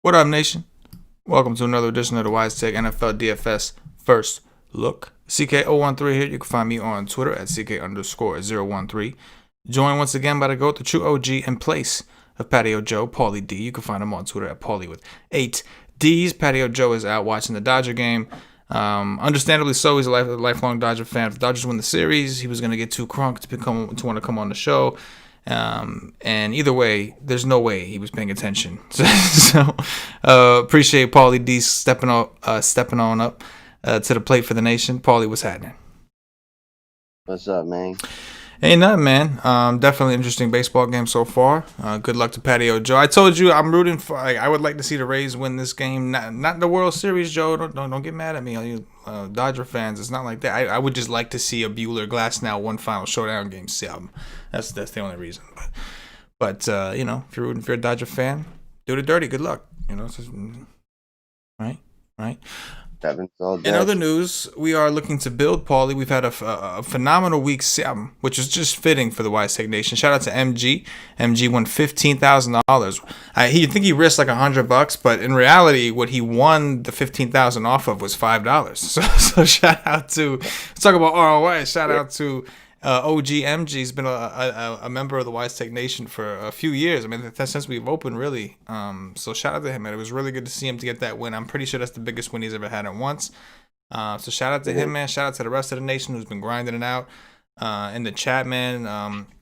What up, nation? Welcome to another edition of the Wise Tech NFL DFS First Look. CK013 here. You can find me on Twitter at CK_013. Joined once again by the GOAT, the true OG in place of Patio Joe, Paulie D. You can find him on Twitter at Paulie with 8 Ds. Patio Joe is out watching the Dodger game. Understandably so, he's a lifelong Dodger fan. If the Dodgers win the series, he was going to get too crunk to want to come on the show. And either way, there's no way he was paying attention. So appreciate Paulie D stepping on up to the plate for the nation. Paulie, what's happening? What's up, man? Ain't nothing, man. Definitely interesting baseball game so far. Good luck to Patio Joe. I told you I'm rooting for. I would like to see the Rays win this game. Not the World Series, Joe. Don't get mad at me, all you Dodger fans. It's not like that. I would just like to see a Buehler Glasnow one final showdown game. See, that's the only reason. But you know, if you're rooting for a Dodger fan, do the dirty. Good luck. You know, it's just, right. In other news, we are looking to build, Paulie. We've had a phenomenal week 7, which is just fitting for the Wise Tech Nation. Shout out to MG. MG won $15,000. He think he risked like $100, but in reality, what he won the $15,000 off of was $5. So shout out to, let's talk about ROI. Shout out to OG MG. He's been a member of the Wise Tech Nation for a few years. I mean, since we've opened, really. So shout out to him, man. It was really good to see him to get that win. I'm pretty sure that's the biggest win he's ever had at once. So shout out to him, man. Shout out to the rest of the nation who's been grinding it out in the chat, man.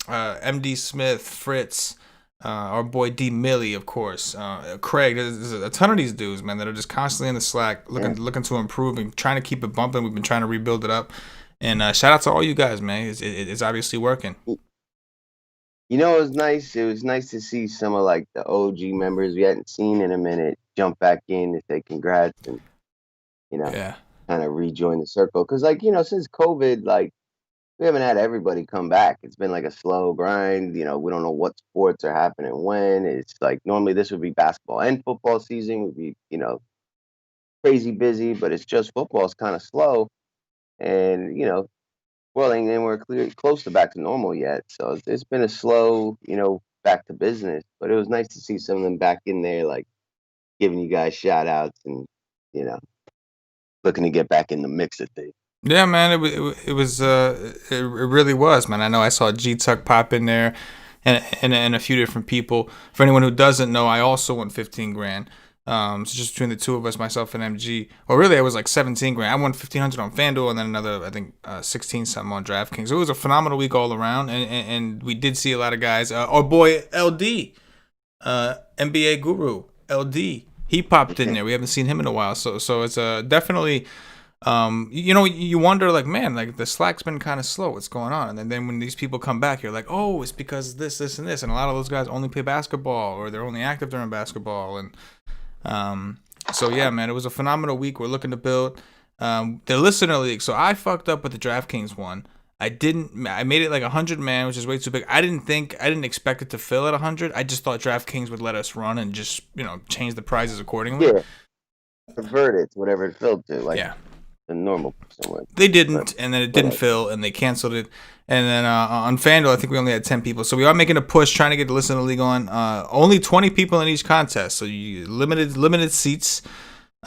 MD Smith, Fritz, our boy D Millie, of course, Craig. There's a ton of these dudes, man, that are just constantly in the Slack, looking to improve and trying to keep it bumping. We've been trying to rebuild it up. And shout out to all you guys, man. It's obviously working. You know, it was nice. It was nice to see some of like the OG members we hadn't seen in a minute jump back in to say congrats and, you know, kind of rejoin the circle. Because, like, you know, since COVID, like, we haven't had everybody come back. It's been like a slow grind. You know, we don't know what sports are happening when. It's like normally this would be basketball and football season would be, you know, crazy busy, but it's just football's kind of slow. And, you know, well, and we're close to back to normal yet. So it's been a slow, you know, back to business. But it was nice to see some of them back in there, like giving you guys shout outs and, you know, looking to get back in the mix of things. Yeah, man, it really was, man. I know I saw G Tuck pop in there and a few different people. For anyone who doesn't know, I also won $15,000. So just between the two of us, myself and MG, or really it was like $17,000. I won $1,500 on FanDuel and then another, I think, 16 something on DraftKings. So it was a phenomenal week all around, and we did see a lot of guys. Our boy LD, NBA guru LD, he popped in there. We haven't seen him in a while, so it's definitely. You know, you wonder, like, man, like the Slack's been kind of slow. What's going on? And then when these people come back, you're like, oh, it's because of this, and this. And a lot of those guys only play basketball, or they're only active during basketball, and. So yeah, man, it was a phenomenal week. We're looking to build the listener league. So I fucked up with the DraftKings one. I made it like 100 man, which is way too big. I didn't expect it to fill at 100. I just thought DraftKings would let us run and just, you know, change the prizes accordingly. Yeah. Convert it to whatever it filled to. Like, yeah. the normal person would. They didn't, and then it didn't fill, and they canceled it. And then on FanDuel, I think we only had 10 people. So we are making a push, trying to get the Listen to the League on. Only 20 people in each contest, so you limited seats.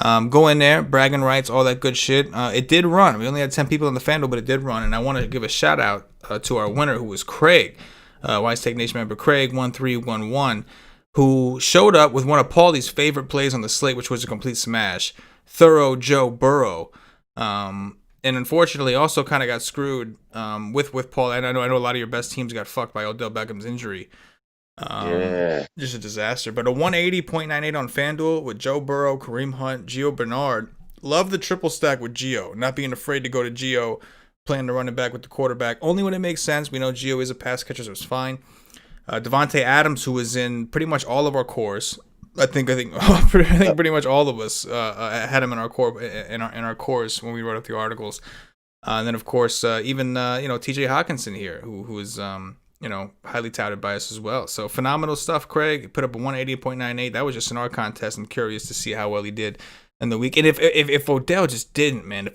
Go in there, bragging rights, all that good shit. It did run. We only had 10 people on the FanDuel, but it did run. And I want to give a shout out to our winner, who was Craig, Wise Take Nation member Craig 1311, who showed up with one of Paulie's favorite plays on the slate, which was a complete smash. Thorough Joe Burrow. And unfortunately, also kind of got screwed with Paul. And I know a lot of your best teams got fucked by Odell Beckham's injury. Just a disaster. But a 180.98 on FanDuel with Joe Burrow, Kareem Hunt, Gio Bernard. Love the triple stack with Gio. Not being afraid to go to Gio, playing the running back with the quarterback. Only when it makes sense. We know Gio is a pass catcher, so it's fine. Devontae Adams, who was in pretty much all of our cores. I think pretty much all of us had him in our core in our cores when we wrote up the articles. And then of course even TJ Hawkinson here, who is highly touted by us as well. So phenomenal stuff, Craig. Put up a 180.98. That was just in our contest. I'm curious to see how well he did in the week. And if Odell just didn't, man,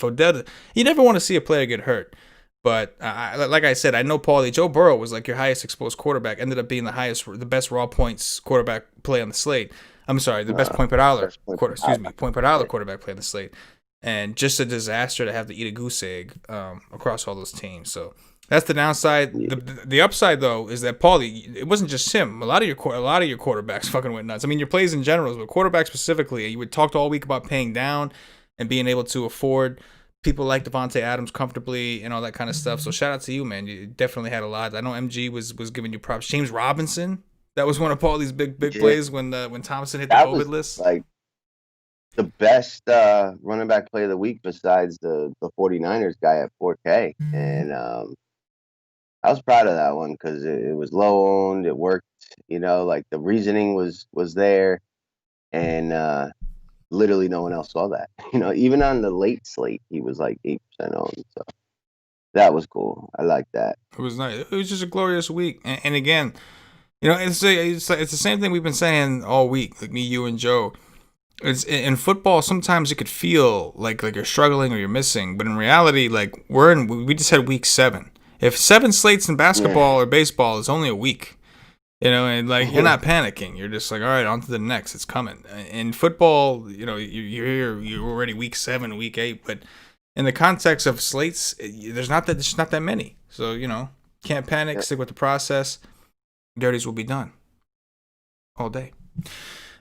you never want to see a player get hurt. But like I said, I know Paulie. Joe Burrow was like your highest exposed quarterback. Ended up being the best raw points quarterback play on the slate. I'm sorry, the best point per dollar quarterback play on the slate. And just a disaster to have to eat a goose egg across all those teams. So that's the downside. Yeah. The upside though is that Paulie, it wasn't just him. A lot of your quarterbacks fucking went nuts. I mean, your plays in general, but quarterbacks specifically. You would talk all week about paying down and being able to afford people like Devontae Adams comfortably and all that kind of stuff. So shout out to you, man. You definitely had a lot. I know MG was giving you props. James Robinson, that was one of Paulie's big plays when Thompson hit the COVID list. Like the best running back play of the week besides the 49ers guy at 4K. And I was proud of that one because it was low owned. It worked, like the reasoning was there. And literally no one else saw that. Even on the late slate, he was like 8% owned. So that was cool. I like that. It was nice. It was just a glorious week. And again, it's the same thing we've been saying all week, like me, you, and Joe. It's in football. Sometimes it could feel like you're struggling or you're missing, but in reality, like we just had week 7. If 7 slates in basketball or baseball is only a week. And like you're not panicking. You're just like, all right, on to the next. It's coming. In football, you're already week 7, week 8. But in the context of slates, there's not that many. So can't panic. Stick with the process. Dirties will be done all day.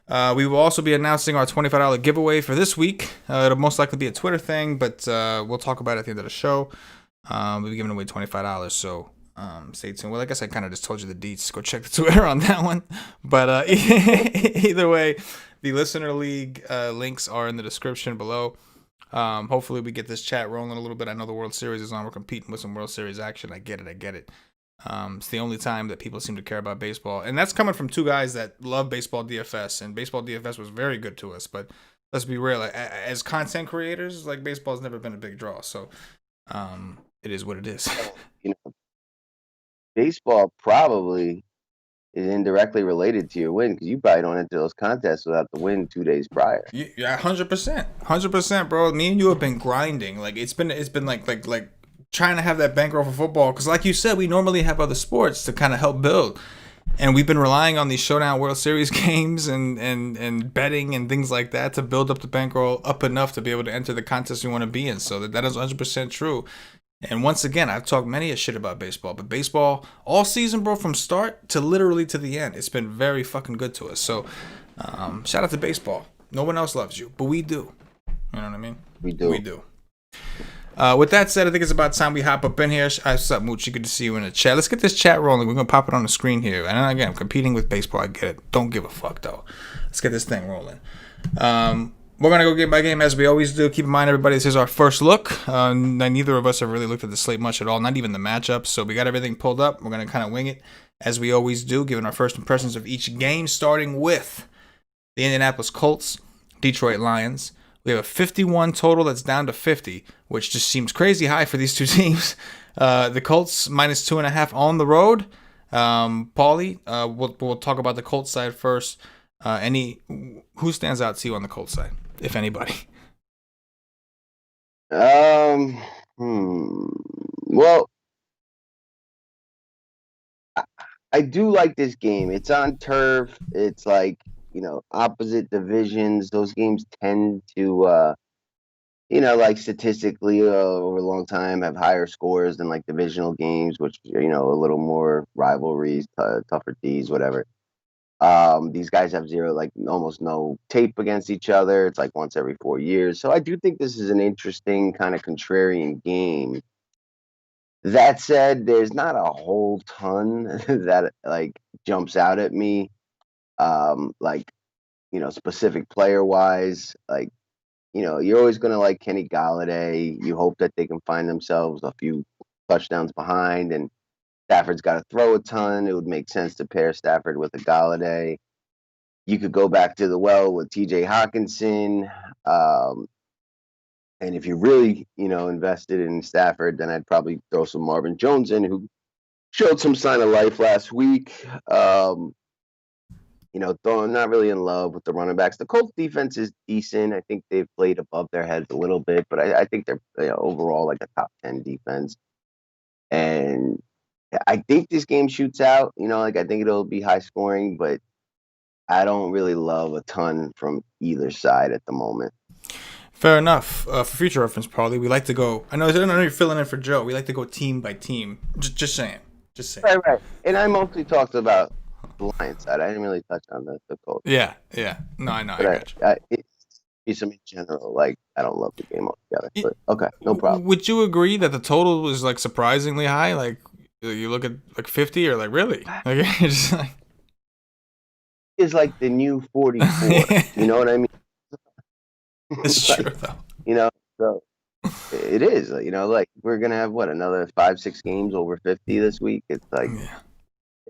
We will also be announcing our $25 giveaway for this week. It'll most likely be a Twitter thing, but we'll talk about it at the end of the show. We'll be giving away $25. So. Stay tuned. Well, I guess I kind of just told you the deets. Go check the Twitter on that one. But either way, the Listener League links are in the description below. Hopefully we get this chat rolling a little bit. I know the World Series is on. We're competing with some World Series action. I get it. It's the only time that people seem to care about baseball. And that's coming from 2 guys that love baseball DFS. And baseball DFS was very good to us. But let's be real. As content creators, like baseball's never been a big draw. So it is what it is. Baseball probably is indirectly related to your win because you probably don't enter those contests without the win 2 days prior. Yeah, 100%, bro. Me and you have been grinding. Like it's been like trying to have that bankroll for football because, like you said, we normally have other sports to kind of help build, and we've been relying on these Showdown World Series games and betting and things like that to build up the bankroll up enough to be able to enter the contest we want to be in. So that is 100% true. And once again, I've talked many a shit about baseball, but baseball all season, bro, from start to literally to the end, it's been very fucking good to us. So, shout out to baseball. No one else loves you, but we do. You know what I mean? We do. With that said, I think it's about time we hop up in here. What's up, Moochie? Good to see you in the chat. Let's get this chat rolling. We're going to pop it on the screen here. And again, I'm competing with baseball. I get it. Don't give a fuck, though. Let's get this thing rolling. We're going to go game by game as we always do. Keep in mind, everybody, this is our first look. Neither of us have really looked at the slate much at all, not even the matchups. So we got everything pulled up. We're going to kind of wing it as we always do, giving our first impressions of each game, starting with the Indianapolis Colts, Detroit Lions. We have a 51 total that's down to 50, which just seems crazy high for these 2 teams. The Colts minus 2.5 on the road. Paulie, we'll talk about the Colts side first. Who stands out to you on the Colts side, if anybody? Um, Well, I, I do like this game. It's on turf. It's like, opposite divisions. Those games tend to, like statistically over a long time have higher scores than like divisional games, which, a little more rivalries, tougher D's, whatever. These guys have zero, like almost no tape against each other. It's like once every 4 years. So I do think this is an interesting kind of contrarian game. That said, there's not a whole ton that like jumps out at me. Like, specific player wise, like, you're always gonna like Kenny Galladay. You hope that they can find themselves a few touchdowns behind, and Stafford's got to throw a ton. It would make sense to pair Stafford with a Galladay. You could go back to the well with T.J. Hawkinson. And if you're really, invested in Stafford, then I'd probably throw some Marvin Jones in, who showed some sign of life last week. Though I'm not really in love with the running backs. The Colts defense is decent. I think they've played above their heads a little bit, but I think they're, overall like a top 10 defense. And I think this game shoots out. Like I think it'll be high scoring, but I don't really love a ton from either side at the moment. Fair enough. For future reference, probably we like to go. I know you're filling in for Joe. We like to go team by team. Just saying. Just saying. Right, right. And I mostly talked about the Lions side. I didn't really touch on the Colts. Yeah, yeah. No, I know. But I got you. It's in general, like I don't love the game altogether. But okay, no problem. Would you agree that the total was like surprisingly high? Like you look at like 50 or like really? Like just like It's like the new 44. You know what I mean? it's Like, true though. So it is. Like we're gonna have what, another 5, 6 games over 50 this week. It's like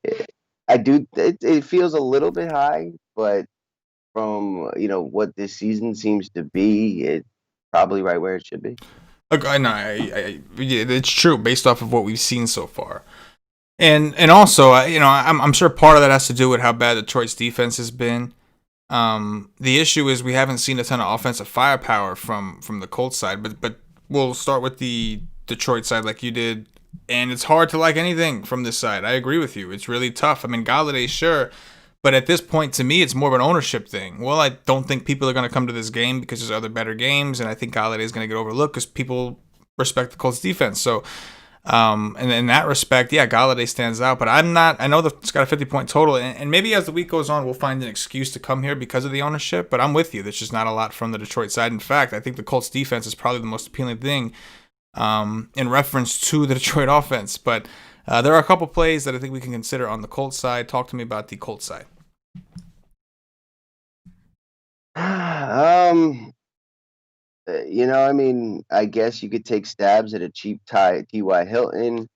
Yeah. I do. It feels a little bit high, but from what this season seems to be, it's probably right where it should be. Okay, no, yeah, it's true based off of what we've seen so far. And also, I'm sure part of that has to do with how bad Detroit's defense has been. The issue is we haven't seen a ton of offensive firepower from the Colts side, but we'll start with the Detroit side like you did, and it's hard to like anything from this side. I agree with you. It's really tough. I mean, Galladay, sure, but at this point, to me, it's more of an ownership thing. Well, I don't think people are going to come to this game because there's other better games, and I think Galladay is going to get overlooked because people respect the Colts defense. So and in that respect, yeah, Galladay stands out. But I'm not. I know that it's got a 50-point total, and maybe as the week goes on, we'll find an excuse to come here because of the ownership. But I'm with you. There's just not a lot from the Detroit side. In fact, I think the Colts defense is probably the most appealing thing in reference to the Detroit offense. But there are a couple plays that I think we can consider on the Colts side. Talk to me about the Colts side. I mean, I guess you could take stabs at a cheap T.Y. Hilton.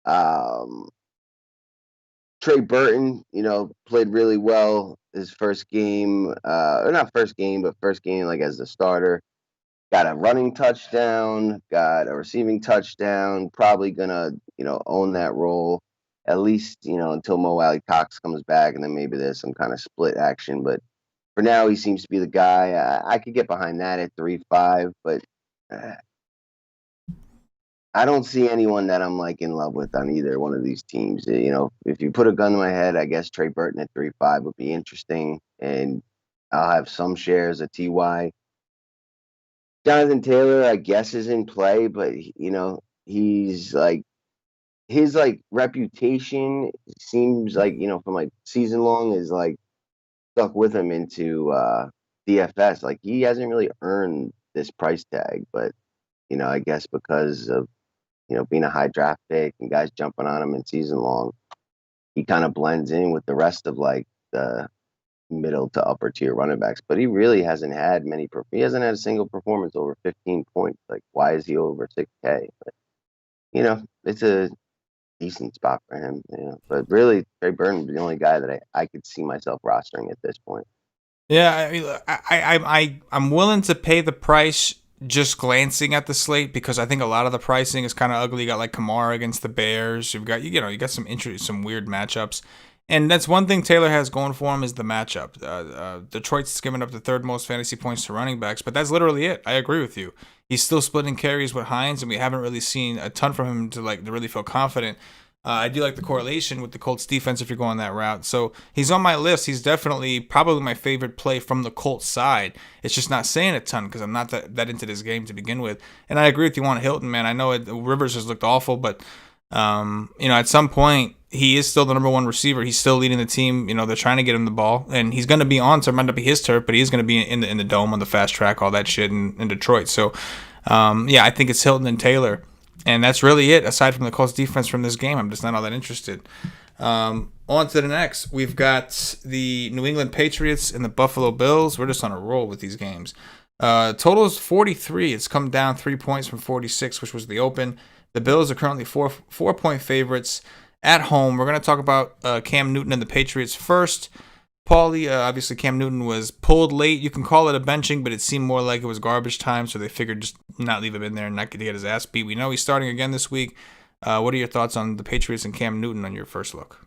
Um, Trey Burton, played really well his first game, or not first game, but first game like as a starter. Got a running touchdown, got a receiving touchdown. Probably gonna, own that role at least, until Mo Alley Cox comes back, and then maybe there's some kind of split action. But for now, he seems to be the guy. I could get behind that at 3-5, but uh, I don't see anyone that I'm like in love with on either one of these teams. If you put a gun to my head, I guess Trey Burton at 3-5 would be interesting, and I'll have some shares of Ty. Jonathan Taylor, I guess, is in play, but he's like his like reputation seems like from like season long is like stuck with him into DFS. Like he hasn't really earned this price tag, but I guess because of being a high draft pick and guys jumping on him in season long, he kind of blends in with the rest of like the middle to upper tier running backs. But he really hasn't had many. He hasn't had a single performance over 15 points. Like, why is he over 6K? But, it's a decent spot for him. But really, Trey Burton is the only guy that I could see myself rostering at this point. Yeah, I'm willing to pay the price just glancing at the slate because I think a lot of the pricing is kind of ugly. You got like Kamara against the Bears. You've got you got some weird matchups, And that's one thing Taylor has going for him is the matchup. Detroit's given up the third most fantasy points to running backs, but that's literally it. I agree with you. He's still splitting carries with Hines, and we haven't really seen a ton from him to really feel confident. I do like the correlation with the Colts defense if you're going that route. So he's on my list. He's definitely probably my favorite play from the Colts side. It's just not saying a ton because I'm not that into this game to begin with. And I agree with you on Hilton, man. I know Rivers has looked awful, but at some point he is still the number one receiver. He's still leading the team. They're trying to get him the ball, and he's going to be on. So it might not be his turf, but he is going to be in the dome on the fast track, all that shit in Detroit. So, I think it's Hilton and Taylor. And that's really it, aside from the Colts defense from this game. I'm just not all that interested. On to the next. We've got the New England Patriots and the Buffalo Bills. We're just on a roll with these games. Total is 43. It's come down 3 points from 46, which was the open. The Bills are currently 4-point favorites at home. We're going to talk about Cam Newton and the Patriots first. Paulie, obviously Cam Newton was pulled late. You can call it a benching, but it seemed more like it was garbage time, so they figured just not leave him in there and not get his ass beat. We know he's starting again this week. What are your thoughts on the Patriots and Cam Newton on your first look?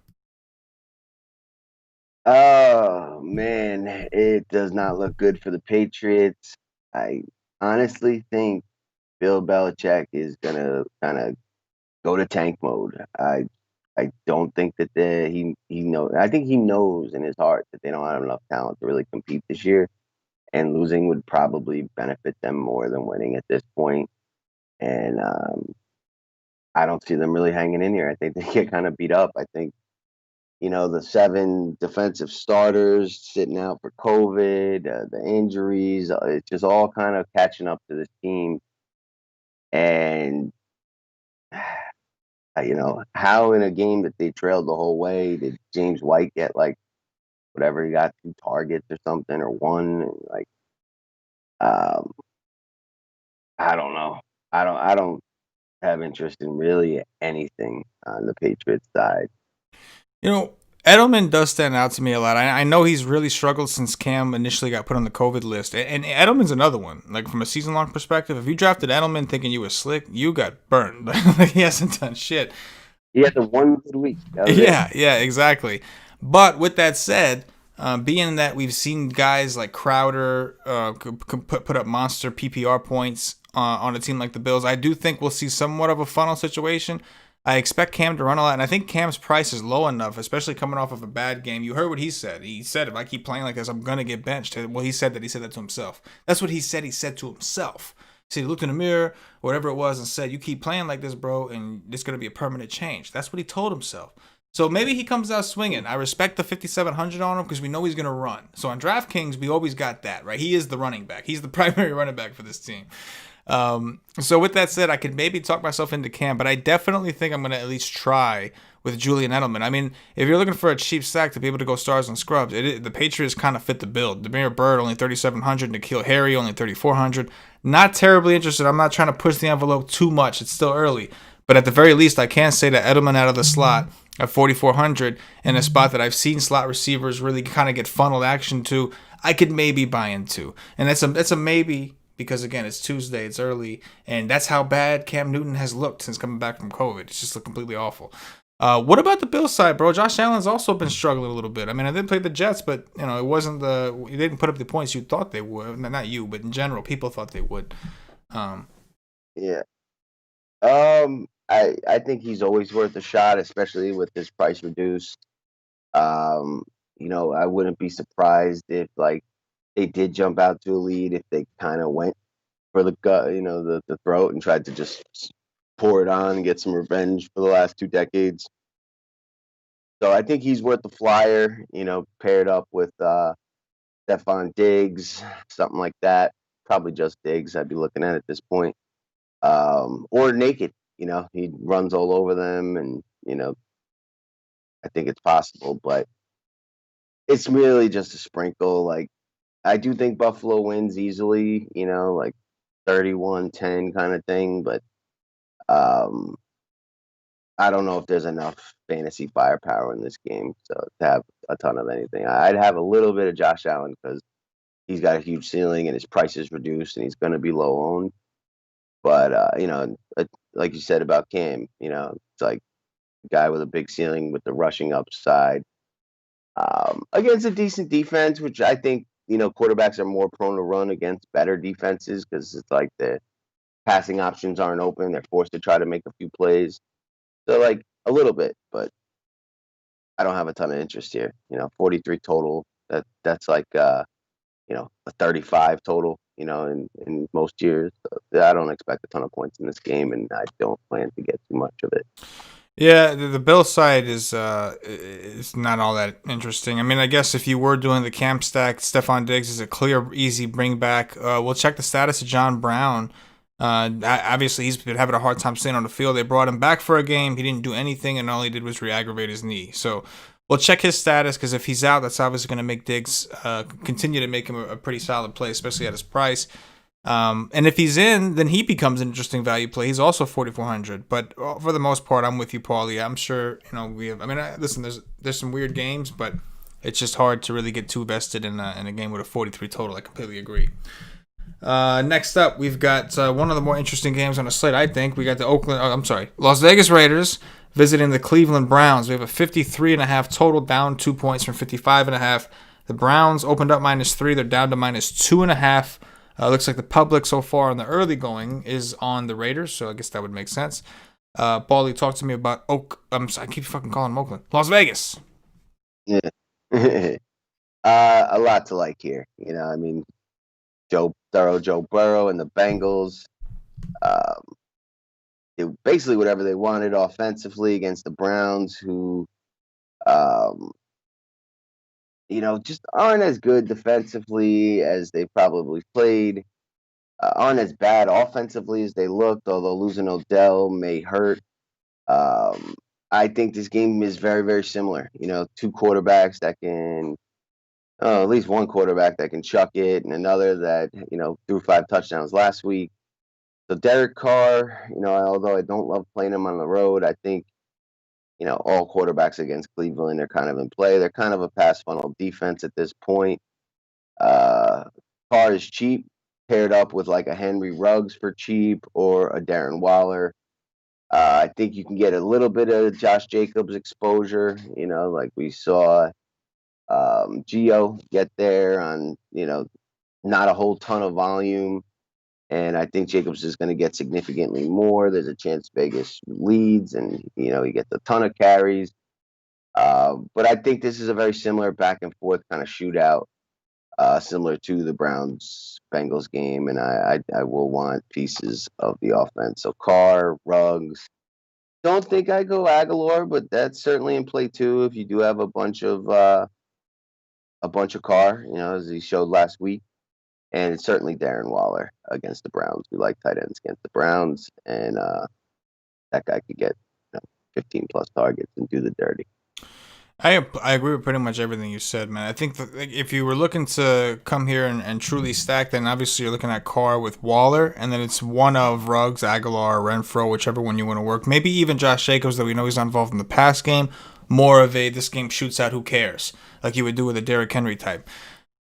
Oh, man, it does not look good for the Patriots. I honestly think Bill Belichick is going to kind of go to tank mode. I don't think that he knows. I think he knows in his heart that they don't have enough talent to really compete this year, and losing would probably benefit them more than winning at this point. And I don't see them really hanging in here. I think they get kind of beat up. I think the 7 defensive starters sitting out for COVID, the injuries, it's just all kind of catching up to this team. And how in a game that they trailed the whole way did James White get like whatever he got 2 targets or something or 1? And like, um, I don't know. I don't have interest in really anything on the Patriots side. Edelman does stand out to me a lot. I know he's really struggled since Cam initially got put on the COVID list. And Edelman's another one. Like, from a season-long perspective, if you drafted Edelman thinking you were slick, you got burned. He hasn't done shit. He had the one good week. Yeah, exactly. But with that said, being that we've seen guys like Crowder put up monster PPR points on a team like the Bills, I do think we'll see somewhat of a funnel situation. I expect Cam to run a lot, and I think Cam's price is low enough, especially coming off of a bad game. You heard what he said. He said, if I keep playing like this, I'm going to get benched. Well, he said that to himself. That's what he said to himself. So he looked in the mirror, whatever it was, and said, you keep playing like this, bro, and it's going to be a permanent change. That's what he told himself. So maybe he comes out swinging. I respect the 5,700 on him because we know he's going to run. So on DraftKings, we always got that, right? He is the running back. He's the primary running back for this team. So with that said, I could maybe talk myself into Cam, but I definitely think I'm going to at least try with Julian Edelman. I mean, if you're looking for a cheap stack to be able to go stars and scrubs, the Patriots kind of fit the bill. Demir Bird only 3,700, N'Keal Harry only 3,400. Not terribly interested. I'm not trying to push the envelope too much. It's still early, but at the very least, I can say that Edelman out of the slot at 4,400 in a spot that I've seen slot receivers really kind of get funneled action to, I could maybe buy into, and that's a maybe. Because, again, it's Tuesday, it's early, and that's how bad Cam Newton has looked since coming back from COVID. It's just looked completely awful. What about the Bills side, bro? Josh Allen's also been struggling a little bit. I mean, I did play the Jets, but, it wasn't they didn't put up the points you thought they would. Not you, but in general, people thought they would. Yeah. I think he's always worth a shot, especially with his price reduced. I wouldn't be surprised if, like, they did jump out to a lead if they kind of went for the gut, the throat and tried to just pour it on and get some revenge for the last 2 decades. So I think he's worth the flyer, paired up with Stephon Diggs, something like that. Probably just Diggs I'd be looking at this point. Or naked, he runs all over them and, I think it's possible, but it's really just a sprinkle. Like, I do think Buffalo wins easily, like 31-10 kind of thing, but I don't know if there's enough fantasy firepower in this game to have a ton of anything. I'd have a little bit of Josh Allen because he's got a huge ceiling and his price is reduced and he's going to be low owned. But, like you said about Cam, it's like a guy with a big ceiling with the rushing upside. against a decent defense, which I think, quarterbacks are more prone to run against better defenses because it's like the passing options aren't open. They're forced to try to make a few plays. So, like, a little bit, but I don't have a ton of interest here. 43 total. That's like, a 35 total, in most years. So I don't expect a ton of points in this game, and I don't plan to get too much of it. Yeah, the Bill side is not all that interesting. I mean, I guess if you were doing the camp stack, Stephon Diggs is a clear, easy bring back. We'll check the status of John Brown. Obviously, he's been having a hard time staying on the field. They brought him back for a game. He didn't do anything, and all he did was re-aggravate his knee. So we'll check his status because if he's out, that's obviously going to make Diggs continue to make him a pretty solid play, especially at his price. And if he's in, then he becomes an interesting value play. He's also 4,400. But for the most part, I'm with you, Paulie. I'm sure we have. I mean, listen, there's some weird games, but it's just hard to really get too vested in a game with a 43 total. I completely agree. Next up, we've got one of the more interesting games on the slate. I think we got the Las Vegas Raiders visiting the Cleveland Browns. We have a 53.5 total, down 2 points from 55.5. The Browns opened up -3. They're down to -2.5. Looks like the public so far in the early going is on the Raiders, so I guess that would make sense. Paulie, talk to me about I keep fucking calling them Oakland. Las Vegas. Yeah. A lot to like here. I mean, Joe Burrow and the Bengals did basically whatever they wanted offensively against the Browns, who just aren't as good defensively as they probably played. Aren't as bad offensively as they looked, although losing Odell may hurt. I think this game is very, very similar. Two quarterbacks that can, at least one quarterback that can chuck it, and another that, threw 5 touchdowns last week. So Derek Carr, although I don't love playing him on the road, I think, all quarterbacks against Cleveland are kind of in play. They're kind of a pass funnel defense at this point. Carr is cheap, paired up with like a Henry Ruggs for cheap or a Darren Waller. I think you can get a little bit of Josh Jacobs exposure, like we saw Gio get there on, not a whole ton of volume. And I think Jacobs is going to get significantly more. There's a chance Vegas leads and, he gets a ton of carries. But I think this is a very similar back and forth kind of shootout, similar to the Browns-Bengals game. And I will want pieces of the offense. So Carr, Ruggs. Don't think I go Aguilar, but that's certainly in play too if you do have a bunch of Carr, as he showed last week. And it's certainly Darren Waller against the Browns. We like tight ends against the Browns, and that guy could get 15 plus targets and do the dirty. I agree with pretty much everything you said, man. I think if you were looking to come here and truly stack, then obviously you're looking at Carr with Waller, and then it's one of Ruggs, Aguilar, Renfro, whichever one you want to work. Maybe even Josh Jacobs, though we know he's not involved in the pass game. More of a this game shoots out, who cares? Like you would do with a Derrick Henry type.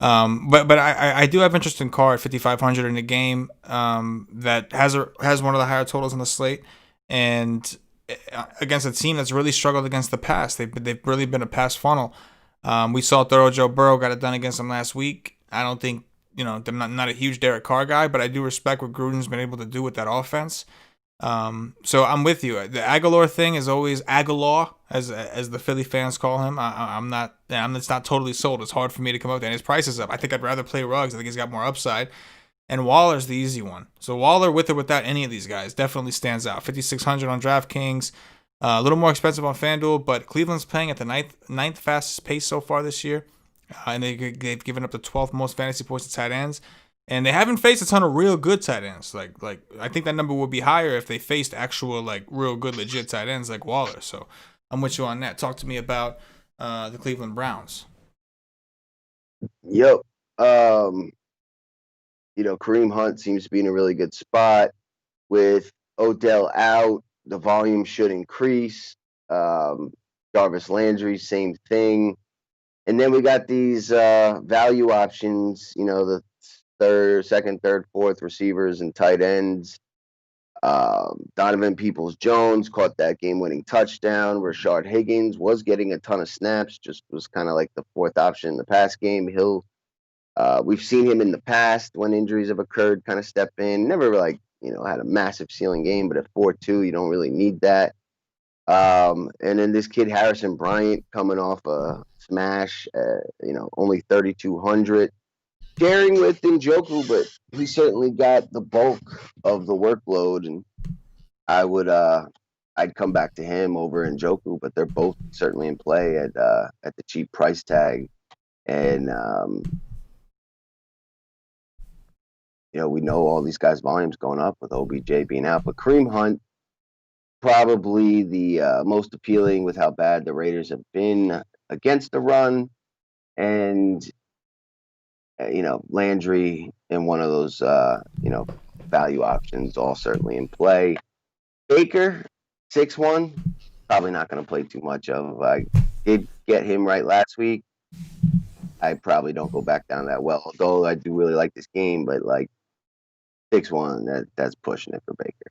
But I do have interest in Carr at 5,500 in a game that has one of the higher totals on the slate, and against a team that's really struggled against the pass. They've really been a pass funnel. We saw thorough Joe Burrow got it done against them last week. I don't think I'm not a huge Derek Carr guy, but I do respect what Gruden's been able to do with that offense. So I'm with you. The Aguilar thing is always Aguilar, as the Philly fans call him. It's not totally sold. It's hard for me to come up with that. And his price is up. I think I'd rather play Ruggs. I think he's got more upside. And Waller's the easy one. So Waller, with or without any of these guys, definitely stands out. 5,600 on DraftKings. A little more expensive on FanDuel, but Cleveland's playing at the ninth fastest pace so far this year. And they've given up the 12th most fantasy points to tight ends. And they haven't faced a ton of real good tight ends. Like I think that number would be higher if they faced actual real good legit tight ends like Waller. So I'm with you on that. Talk to me about the Cleveland Browns. Yep. Kareem Hunt seems to be in a really good spot. With Odell out, the volume should increase. Jarvis Landry, same thing. And then we got these value options, the second, third, fourth receivers and tight ends. Donovan Peoples-Jones caught that game-winning touchdown. Rashard Higgins was getting a ton of snaps, just was kind of like the fourth option in the pass game. We've seen him in the past when injuries have occurred, kind of step in. Never had a massive ceiling game, but at 4.2, you don't really need that. And then this kid Harrison Bryant coming off a smash, only 3,200, sharing with Njoku, but he certainly got the bulk of the workload, and I'd come back to him over Njoku, but they're both certainly in play at the cheap price tag, and we know all these guys' volumes going up with OBJ being out, but Kareem Hunt probably the most appealing with how bad the Raiders have been against the run, and Landry and one of those value options all certainly in play. Baker 6-1, probably not going to play too much of. I did get him right last week. I probably don't go back down that well, although I do really like this game, but 6-1, that's pushing it for Baker.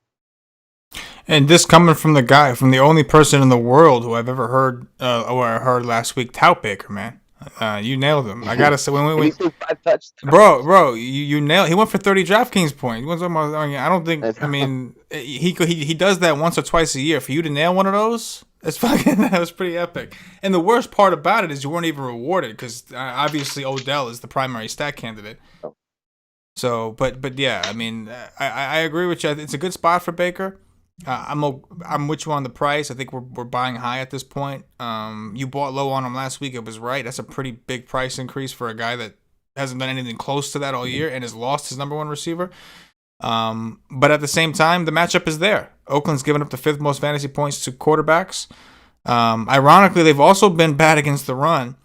And this coming from the only person in the world who I've ever heard, or I heard last week, tout Baker, man. You nailed him. I gotta say, when 5 touchdowns. Bro, you nailed. He went for 30 DraftKings points. I don't think. I mean, he does that once or twice a year. For you to nail one of those, that was pretty epic. And the worst part about it is you weren't even rewarded because obviously Odell is the primary stat candidate. So, but yeah, I mean, I agree with you. It's a good spot for Baker. I'm with you on the price. I think we're buying high at this point. You bought low on him last week. It was right. That's a pretty big price increase for a guy that hasn't done anything close to that all year and has lost his number one receiver. But at the same time, the matchup is there. Oakland's given up the 5th most fantasy points to quarterbacks. Ironically, they've also been bad against the run.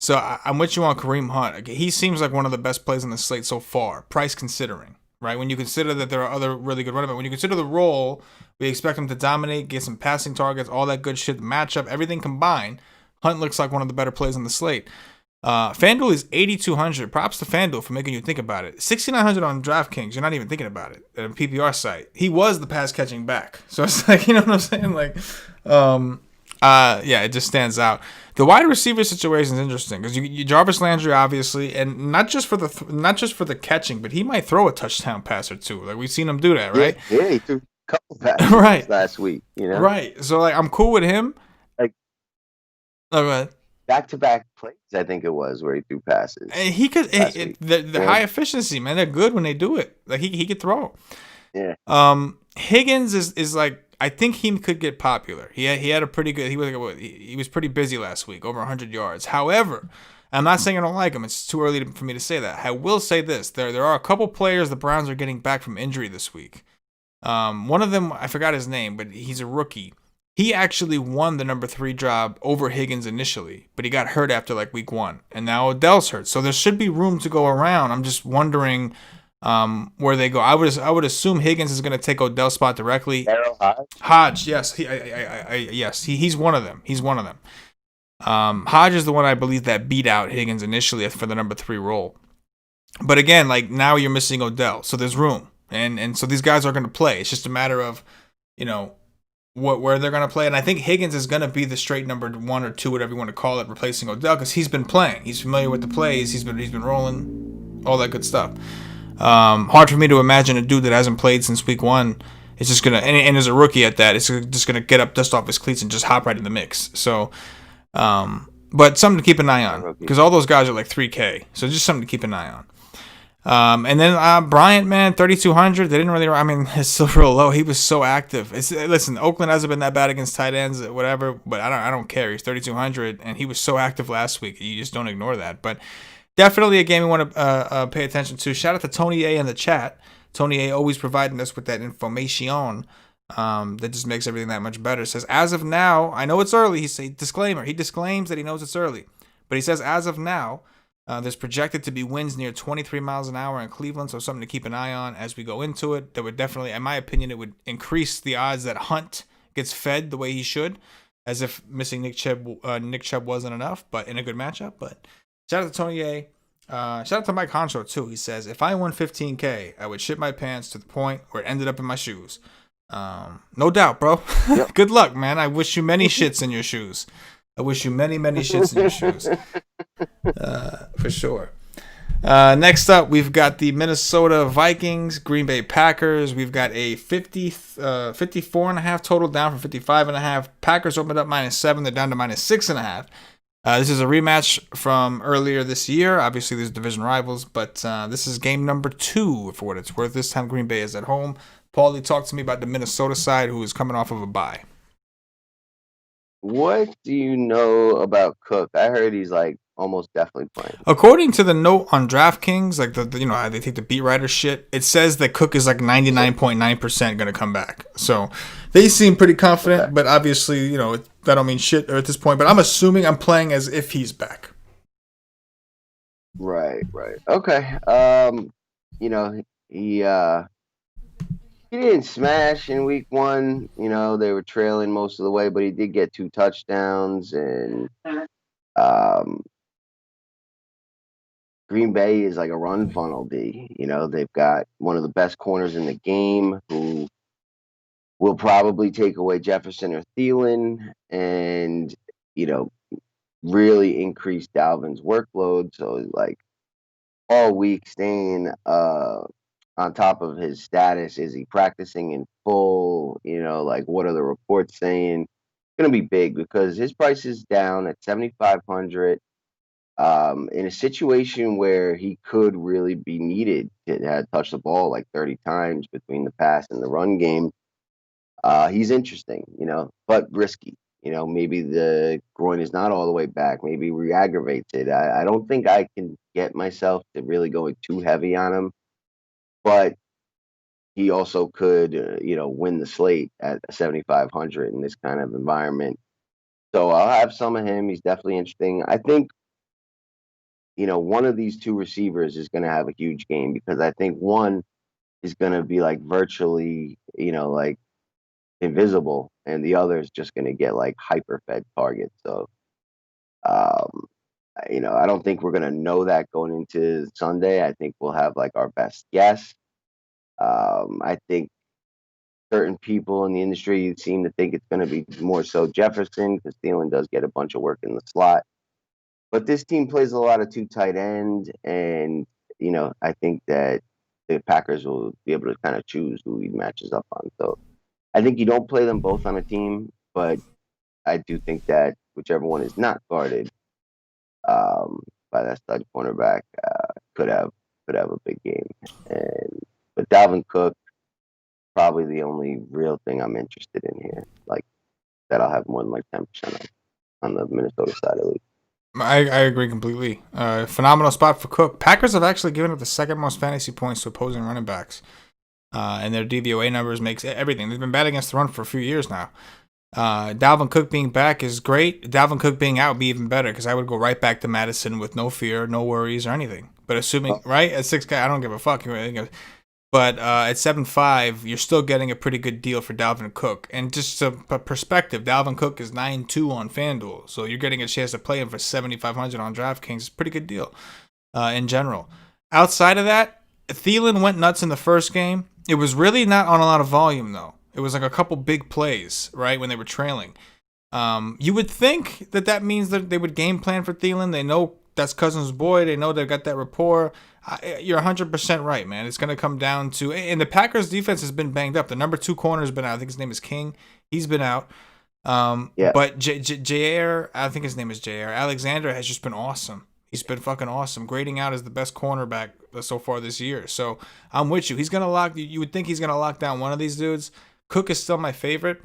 So I'm with you on Kareem Hunt. He seems like one of the best plays on the slate so far, price considering. Right, when you consider that there are other really good running backs, when you consider the role, we expect him to dominate, get some passing targets, all that good shit, matchup, everything combined. Hunt looks like one of the better plays on the slate. FanDuel is 8,200. Props to FanDuel for making you think about it. 6,900 on DraftKings. You're not even thinking about it. At a PPR site, he was the pass catching back, so it's like, you know what I'm saying? Yeah, it just stands out. The wide receiver situation is interesting because you Jarvis Landry, obviously, and not just for the catching, but he might throw a touchdown pass or two. Like we've seen him do that, right? Yeah, he threw a couple passes right last week. Right. So I'm cool with him. Go ahead. Back-to-back plays, I think it was where he threw passes. And he could the high efficiency, man. They're good when they do it. Like he could throw. Yeah. Higgins is like. I think he could get popular. He had a pretty good. He was pretty busy last week, over 100 yards. However, I'm not saying I don't like him. It's too early for me to say that. I will say this: there are a couple players the Browns are getting back from injury this week. One of them, I forgot his name, but he's a rookie. He actually won the number 3 job over Higgins initially, but he got hurt after week 1, and now Odell's hurt. So there should be room to go around. I'm just wondering. Where they go. I would assume Higgins is going to take Odell's spot directly. Hodge, yes, he's one of them. He's one of them. Hodge is the one I believe that beat out Higgins initially for the number 3 role. But again, now you're missing Odell, so there's room, and so these guys are going to play. It's just a matter of, where they're going to play. And I think Higgins is going to be the straight number 1 or 2, whatever you want to call it, replacing Odell because he's been playing. He's familiar with the plays. He's been rolling, all that good stuff. Hard for me to imagine a dude that hasn't played since week 1 is just gonna and is a rookie at that. It's just gonna get up, dust off his cleats, and just hop right in the mix. So, but something to keep an eye on because all those guys are like 3K. So just something to keep an eye on. And then Bryant, man, 3,200. They didn't really. I mean, it's still real low. He was so active. Listen, Oakland hasn't been that bad against tight ends, whatever. But I don't care. He's 3,200, and he was so active last week. You just don't ignore that. But definitely a game we want to pay attention to. Shout out to Tony A in the chat. Tony A always providing us with that information that just makes everything that much better. Says, as of now, I know it's early. He says, disclaimer. He disclaims that he knows it's early. But he says, as of now, there's projected to be winds near 23 miles an hour in Cleveland, so something to keep an eye on as we go into it. That would definitely, in my opinion, it would increase the odds that Hunt gets fed the way he should, as if missing Nick Chubb wasn't enough, but in a good matchup. But shout out to Tony A. Shout out to Mike Honcho, too. He says, if I won $15K, I would shit my pants to the point where it ended up in my shoes. No doubt, bro. Yep. Good luck, man. I wish you many shits in your shoes. I wish you many, many shits in your shoes. For sure. Next up, we've got the Minnesota Vikings, Green Bay Packers. We've got a 54.5 total down from 55.5. Packers opened up -7. They're down to -6.5. This is a rematch from earlier this year. Obviously, there's division rivals, but this is game number 2 for what it's worth. This time, Green Bay is at home. Paulie, talk to me about the Minnesota side, who is coming off of a bye. What do you know about Cook? I heard he's like almost definitely playing. According to the note on DraftKings, like the you know how they take the beat writer shit, it says that Cook is like 99.9% going to come back. So they seem pretty confident, okay. But obviously, you know, that don't mean shit at this point. But I'm assuming I'm playing as if he's back. Right. Okay. You know, he didn't smash in week 1. You know, they were trailing most of the way, but he did get 2 touchdowns. And Green Bay is like a run funnel D. You know, they've got one of the best corners in the game who will probably take away Jefferson or Thielen and, you know, really increase Dalvin's workload. So, like, all week staying on top of his status. Is he practicing in full? You know, like, what are the reports saying? It's going to be big because his price is down at 7,500. In a situation where he could really be needed to touch the ball like 30 times between the pass and the run game. He's interesting, you know, but risky. You know, maybe the groin is not all the way back. Maybe re-aggravates it. I don't think I can get myself to really going too heavy on him. But he also could, you know, win the slate at 7,500 in this kind of environment. So I'll have some of him. He's definitely interesting. I think, you know, one of these 2 receivers is going to have a huge game because I think one is going to be like virtually, you know, like invisible, and the other is just going to get like hyper fed targets. So, you know, I don't think we're going to know that going into Sunday. I think we'll have like our best guess. I think certain people in the industry seem to think it's going to be more so Jefferson because Thielen does get a bunch of work in the slot. But this team plays a lot of 2 tight end, and, you know, I think that the Packers will be able to kind of choose who he matches up on. So I think you don't play them both on a team, but I do think that whichever one is not guarded by that stud cornerback could have a big game. But Dalvin Cook, probably the only real thing I'm interested in here, like that I'll have more than like 10% on the Minnesota side of the league. I agree completely. Phenomenal spot for Cook. Packers have actually given up the 2nd most fantasy points to opposing running backs. And their DVOA numbers makes everything. They've been bad against the run for a few years now. Dalvin Cook being back is great. Dalvin Cook being out would be even better because I would go right back to Madison with no fear, no worries, or anything. But assuming, right, at 6 guy, I don't give a fuck. But at 7.5, you're still getting a pretty good deal for Dalvin Cook. And just a perspective, Dalvin Cook is 9-2 on FanDuel. So you're getting a chance to play him for 7,500 on DraftKings. It's a pretty good deal in general. Outside of that, Thielen went nuts in the first game. It was really not on a lot of volume, though. It was like a couple big plays, right, when they were trailing. You would think that means that they would game plan for Thielen. They know that's Cousins' boy. They know they've got that rapport. You're 100% right, man. It's going to come down to... And the Packers' defense has been banged up. The number 2 corner has been out. I think his name is King. He's been out. But Jair, I think his name is Jair. Alexander has just been awesome. He's been fucking awesome. Grading out as the best cornerback so far this year. So I'm with you. He's going to lock... You would think he's going to lock down one of these dudes. Cook is still my favorite.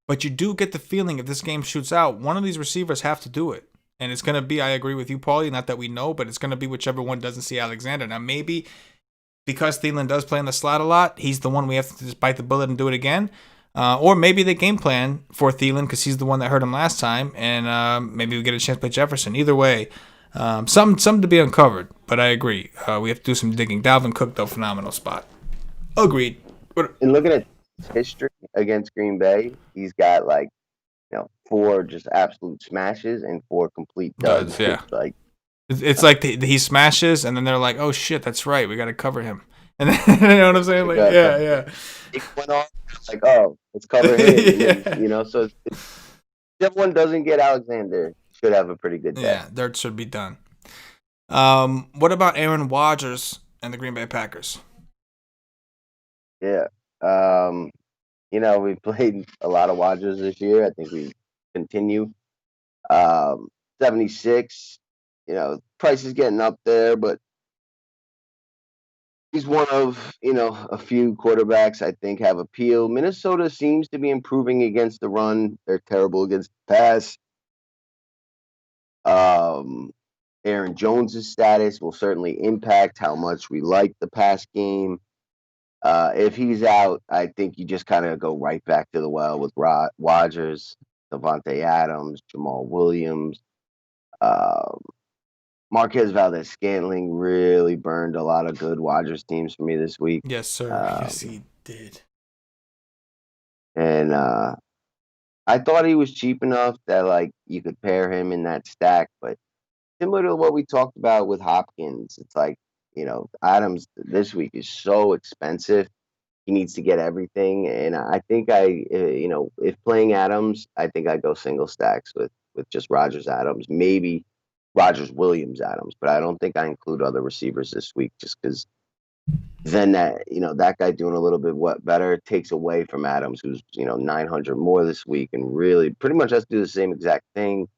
But you do get the feeling if this game shoots out, one of these receivers have to do it. And it's going to be, I agree with you, Paulie, not that we know, but it's going to be whichever one doesn't see Alexander. Now, maybe because Thielen does play in the slot a lot, he's the one we have to just bite the bullet and do it again. Or maybe they game plan for Thielen because he's the one that hurt him last time, and maybe we get a chance to play Jefferson. Either way, something to be uncovered, but I agree. We have to do some digging. Dalvin Cook, though, phenomenal spot. Agreed. And looking at his history against Green Bay, he's got like, 4 just absolute smashes and 4 complete duds. Yeah. It's like he smashes, and then they're like, "Oh shit, that's right, we got to cover him." And then, you know what I'm saying? Like, yeah. It went off like, oh, let's cover him, and then so if one doesn't get Alexander, should have a pretty good day. Yeah, that should be done. What about Aaron Rodgers and the Green Bay Packers? Yeah. We played a lot of Rodgers this year. I think we continue. 76. Price is getting up there, but he's one of a few quarterbacks I think have appeal. Minnesota seems to be improving against the run. They're terrible against the pass. Aaron Jones's status will certainly impact how much we like the pass game. If he's out, I think you just kind of go right back to the well with Rodgers, Devontae Adams, Jamal Williams. Marquez Valdez-Scantling really burned a lot of good Rodgers teams for me this week. Yes, sir. Yes, he did. And I thought he was cheap enough that you could pair him in that stack, but similar to what we talked about with Hopkins, it's like, Adams this week is so expensive. He needs to get everything, and I think if playing Adams, I think I go single stacks with just Rodgers Adams, maybe Rodgers Williams Adams, but I don't think I include other receivers this week just because then that guy doing a little bit better takes away from Adams, who's 900 more this week and really pretty much has to do the same exact thing.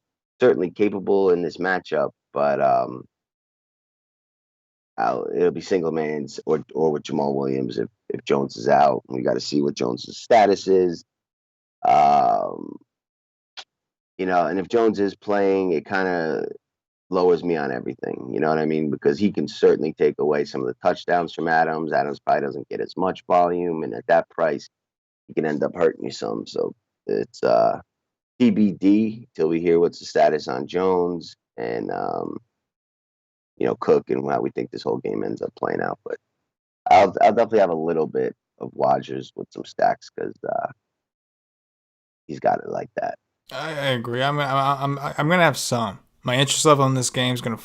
Certainly capable in this matchup, but it'll be single mans or with Jamal Williams if Jones is out. We got to see what Jones's status is. And if Jones is playing, it kind of lowers me on everything. You know what I mean? Because he can certainly take away some of the touchdowns from Adams. Adams probably doesn't get as much volume, and at that price, he can end up hurting you some. So it's TBD till we hear what's the status on Jones and Cook and how we think this whole game ends up playing out. But I'll definitely have a little bit of Rodgers with some stacks because he's got it like that. I agree. I'm gonna have some. My interest level in this game is gonna,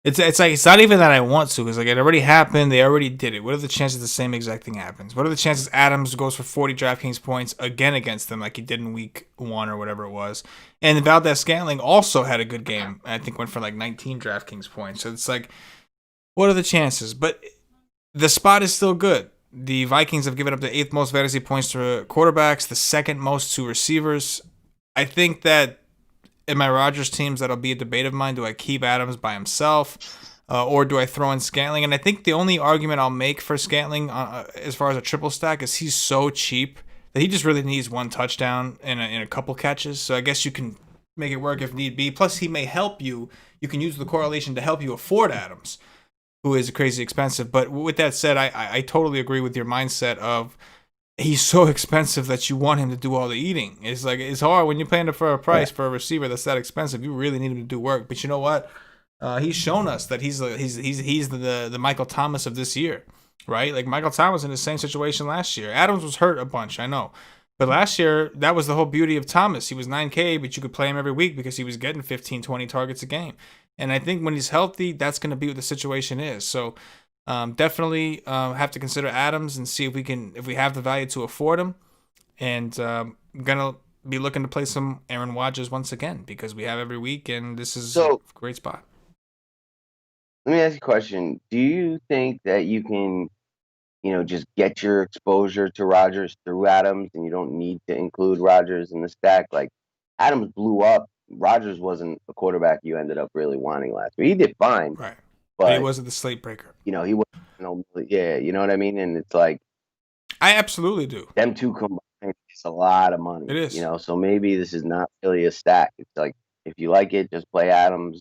it's like it's not even that I want to. It's like it already happened. They already did it. What are the chances the same exact thing happens? What are the chances Adams goes for 40 DraftKings points again against them, like he did in week 1 or whatever it was? And Valdez-Scantling also had a good game. I think went for like 19 DraftKings points. So it's like, what are the chances? But the spot is still good. The Vikings have given up the 8th most fantasy points to quarterbacks, the 2nd most to receivers. I think that in my Rodgers teams, that'll be a debate of mine. Do I keep Adams by himself, or do I throw in Scantling? And I think the only argument I'll make for Scantling as far as a triple stack is he's so cheap that he just really needs one touchdown and a couple catches. So I guess you can make it work if need be. Plus, he may help you. You can use the correlation to help you afford Adams, who is crazy expensive. But with that said, I totally agree with your mindset of he's so expensive that you want him to do all the eating. It's like it's hard when you're paying for a price for a receiver that's that expensive. You really need him to do work. But you know what? He's shown us that he's the Michael Thomas of this year, right? Like Michael Thomas in the same situation last year. Adams was hurt a bunch, I know. But last year, that was the whole beauty of Thomas. He was 9K, but you could play him every week because he was getting 15, 20 targets a game. And I think when he's healthy, that's going to be what the situation is. So definitely have to consider Adams and see if we have the value to afford him. And gonna be looking to play some Aaron Rodgers once again because we have every week, and this is a great spot. Let me ask you a question. Do you think that you can, just get your exposure to Rodgers through Adams, and you don't need to include Rodgers in the stack? Like Adams blew up. Rodgers wasn't a quarterback you ended up really wanting last year. He did fine, right? But he wasn't the slate breaker. He wasn't. Yeah, you know what I mean. And it's like I absolutely do. Them two combined, it's a lot of money. It is. So maybe this is not really a stack. It's like if you like it, just play Adams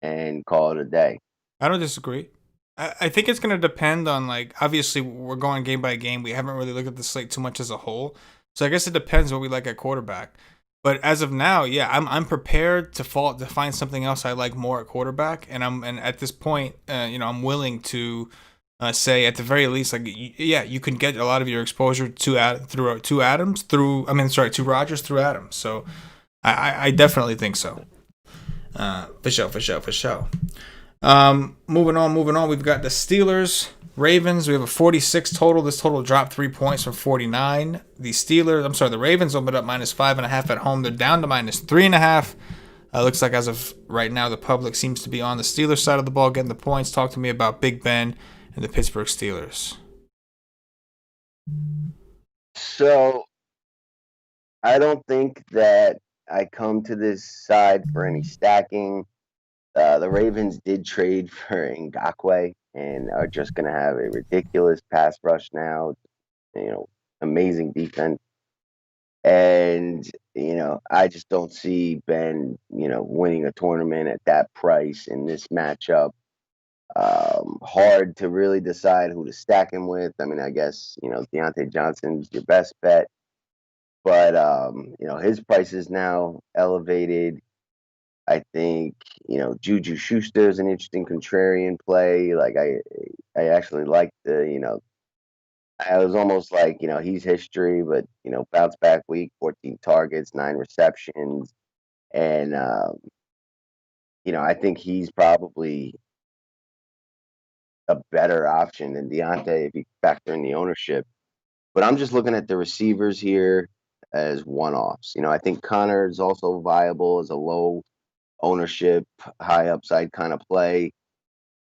and call it a day. I don't disagree. I think it's going to depend on, obviously we're going game by game. We haven't really looked at the slate too much as a whole. So I guess it depends what we like at quarterback. But as of now, yeah, I'm prepared to find something else I like more at quarterback. And at this point, I'm willing to say at the very least, you can get a lot of your exposure to Rodgers through Adams. So I definitely think so. For sure. Moving on. We've got the Steelers Ravens, we have a 46 total. This total dropped 3 points from 49. The Ravens opened up -5.5 at home. They're down to -3.5. Looks like as of right now, the public seems to be on the Steelers side of the ball, getting the points. Talk to me about Big Ben and the Pittsburgh Steelers. So I don't think that I come to this side for any stacking. The Ravens did trade for Ngakoue and are just going to have a ridiculous pass rush now. Amazing defense. And, I just don't see Ben, winning a tournament at that price in this matchup. Hard to really decide who to stack him with. I mean, I guess, Deontay Johnson's your best bet. But, his price is now elevated. I think, Juju Schuster is an interesting contrarian play. Like, I actually like I was almost like, he's history, but, bounce back week, 14 targets, 9 receptions. And, I think he's probably a better option than Deontay if you factor in the ownership. But I'm just looking at the receivers here as one-offs. I think Connor is also viable as a low ownership, high upside kind of play.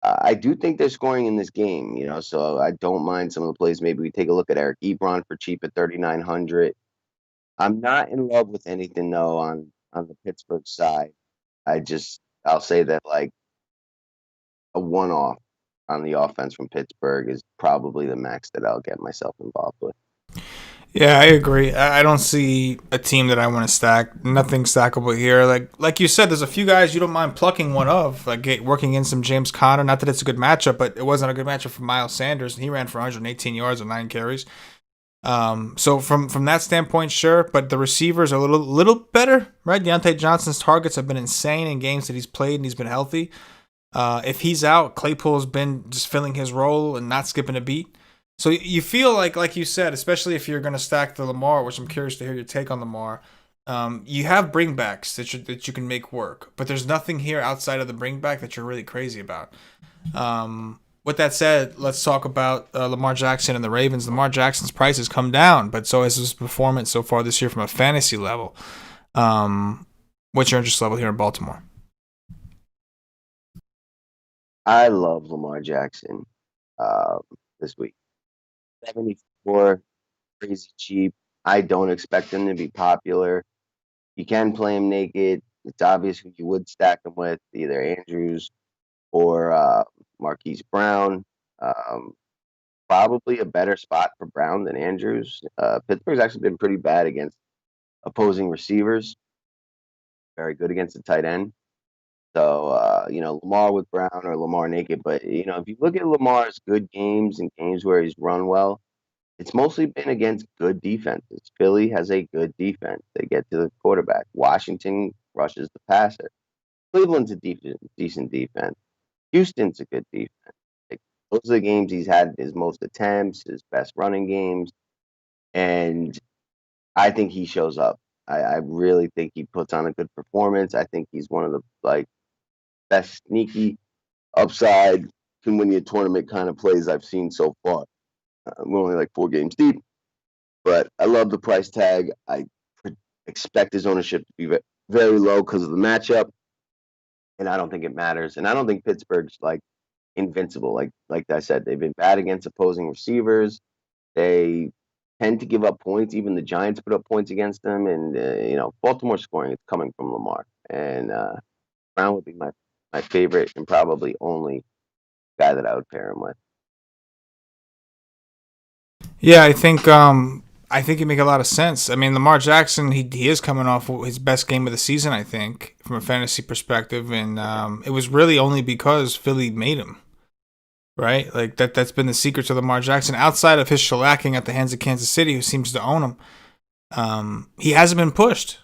I do think they're scoring in this game, so I don't mind some of the plays. Maybe we take a look at Eric Ebron for cheap at 3,900. I'm not in love with anything though on the Pittsburgh side. I'll say that like a one-off on the offense from Pittsburgh is probably the max that I'll get myself involved with. Yeah, I agree. I don't see a team that I want to stack. Nothing stackable here. Like you said, there's a few guys you don't mind plucking one of, like working in some James Conner. Not that it's a good matchup, but it wasn't a good matchup for Miles Sanders, and he ran for 118 yards and 9 carries. So from that standpoint, sure, but the receivers are a little better, right? Deontay Johnson's targets have been insane in games that he's played, and he's been healthy. If he's out, Claypool's been just filling his role and not skipping a beat. So you feel like you said, especially if you're going to stack the Lamar, which I'm curious to hear your take on Lamar, you have bringbacks that you can make work. But there's nothing here outside of the bringback that you're really crazy about. With that said, let's talk about Lamar Jackson and the Ravens. Lamar Jackson's price has come down, but so has his performance so far this year from a fantasy level. What's your interest level here in Baltimore? I love Lamar Jackson this week. 74, crazy cheap. I don't expect him to be popular. You can play him naked. It's obvious who you would stack him with, either Andrews or Marquise Brown. Probably a better spot for Brown than Andrews. Pittsburgh's actually been pretty bad against opposing receivers. Very good against the tight end. So, Lamar with Brown or Lamar naked. But, if you look at Lamar's good games and games where he's run well, it's mostly been against good defenses. Philly has a good defense. They get to the quarterback. Washington rushes the passer. Cleveland's a decent defense. Houston's a good defense. Those are the games he's had his most attempts, his best running games. And I think he shows up. I really think he puts on a good performance. I think he's one of the best sneaky upside can win you a tournament kind of plays I've seen so far. We're only 4 games deep, but I love the price tag. I expect his ownership to be very low because of the matchup, and I don't think it matters. And I don't think Pittsburgh's invincible. Like I said, they've been bad against opposing receivers. They tend to give up points. Even the Giants put up points against them, and Baltimore scoring is coming from Lamar. And Brown would be my favorite and probably only guy that I would pair him with. Yeah, I think it make a lot of sense. I mean, Lamar Jackson, he is coming off his best game of the season, I think, from a fantasy perspective, and it was really only because Philly made him, right? That's been the secret to Lamar Jackson. Outside of his shellacking at the hands of Kansas City, who seems to own him, he hasn't been pushed.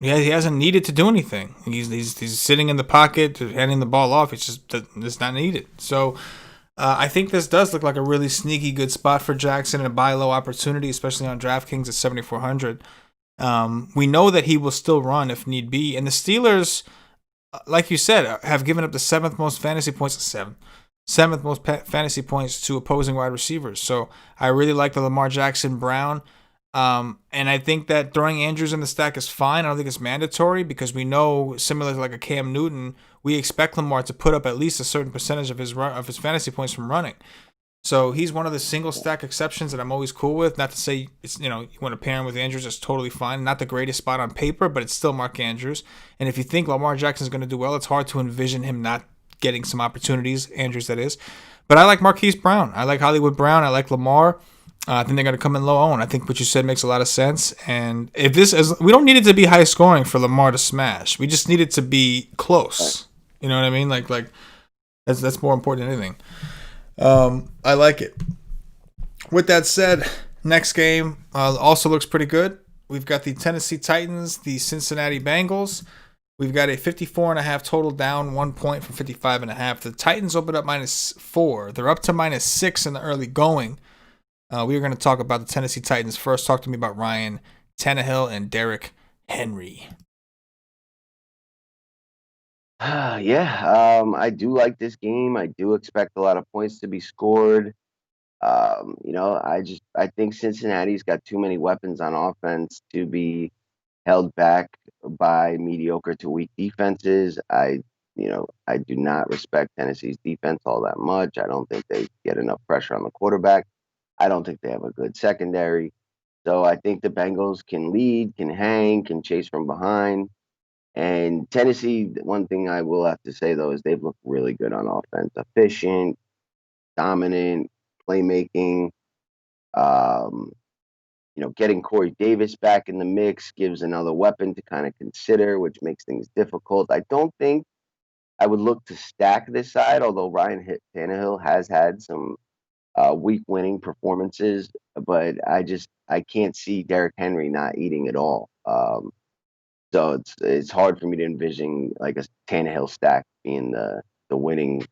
He hasn't needed to do anything. He's sitting in the pocket, handing the ball off. It's not needed. So I think this does look like a really sneaky good spot for Jackson and a buy low opportunity, especially on DraftKings at 7,400. We know that he will still run if need be. And the Steelers, like you said, have given up the 7th most fantasy points. 7. 7th most fantasy points to opposing wide receivers. So I really like the Lamar Jackson Brown. And I think that throwing Andrews in the stack is fine. I don't think it's mandatory because we know, similar to like a Cam Newton, we expect Lamar to put up at least a certain percentage of his fantasy points from running. So he's one of the single stack exceptions that I'm always cool with. Not to say it's, you want to pair him with Andrews, it's totally fine. Not the greatest spot on paper, but it's still Mark Andrews. And if you think Lamar Jackson's going to do well, it's hard to envision him not getting some opportunities, Andrews that is. But I like Marquise Brown. I like Hollywood Brown. I like Lamar. I think they're going to come in low owned. I think what you said makes a lot of sense. And if this is, we don't need it to be high scoring for Lamar to smash. We just need it to be close. You know what I mean? Like that's more important than anything. I like it. With that said, next game also looks pretty good. We've got the Tennessee Titans, the Cincinnati Bengals. We've got a 54.5 total, down 1 point from 55.5. The Titans opened up -4. They're up to -6 in the early going. We are going to talk about the Tennessee Titans first. Talk to me about Ryan Tannehill and Derrick Henry. Yeah, I do like this game. I do expect a lot of points to be scored. I think Cincinnati's got too many weapons on offense to be held back by mediocre to weak defenses. I do not respect Tennessee's defense all that much. I don't think they get enough pressure on the quarterback. I don't think they have a good secondary. So I think the Bengals can lead, can hang, can chase from behind. And Tennessee, one thing I will have to say though is they've looked really good on offense, efficient, dominant, playmaking. Um, getting Corey Davis back in the mix gives another weapon to kind of consider, which makes things difficult. I don't think I would look to stack this side, although Ryan Tannehill has had some week winning performances, but I can't see Derrick Henry not eating it all. So it's hard for me to envision like a Tannehill stack being the winning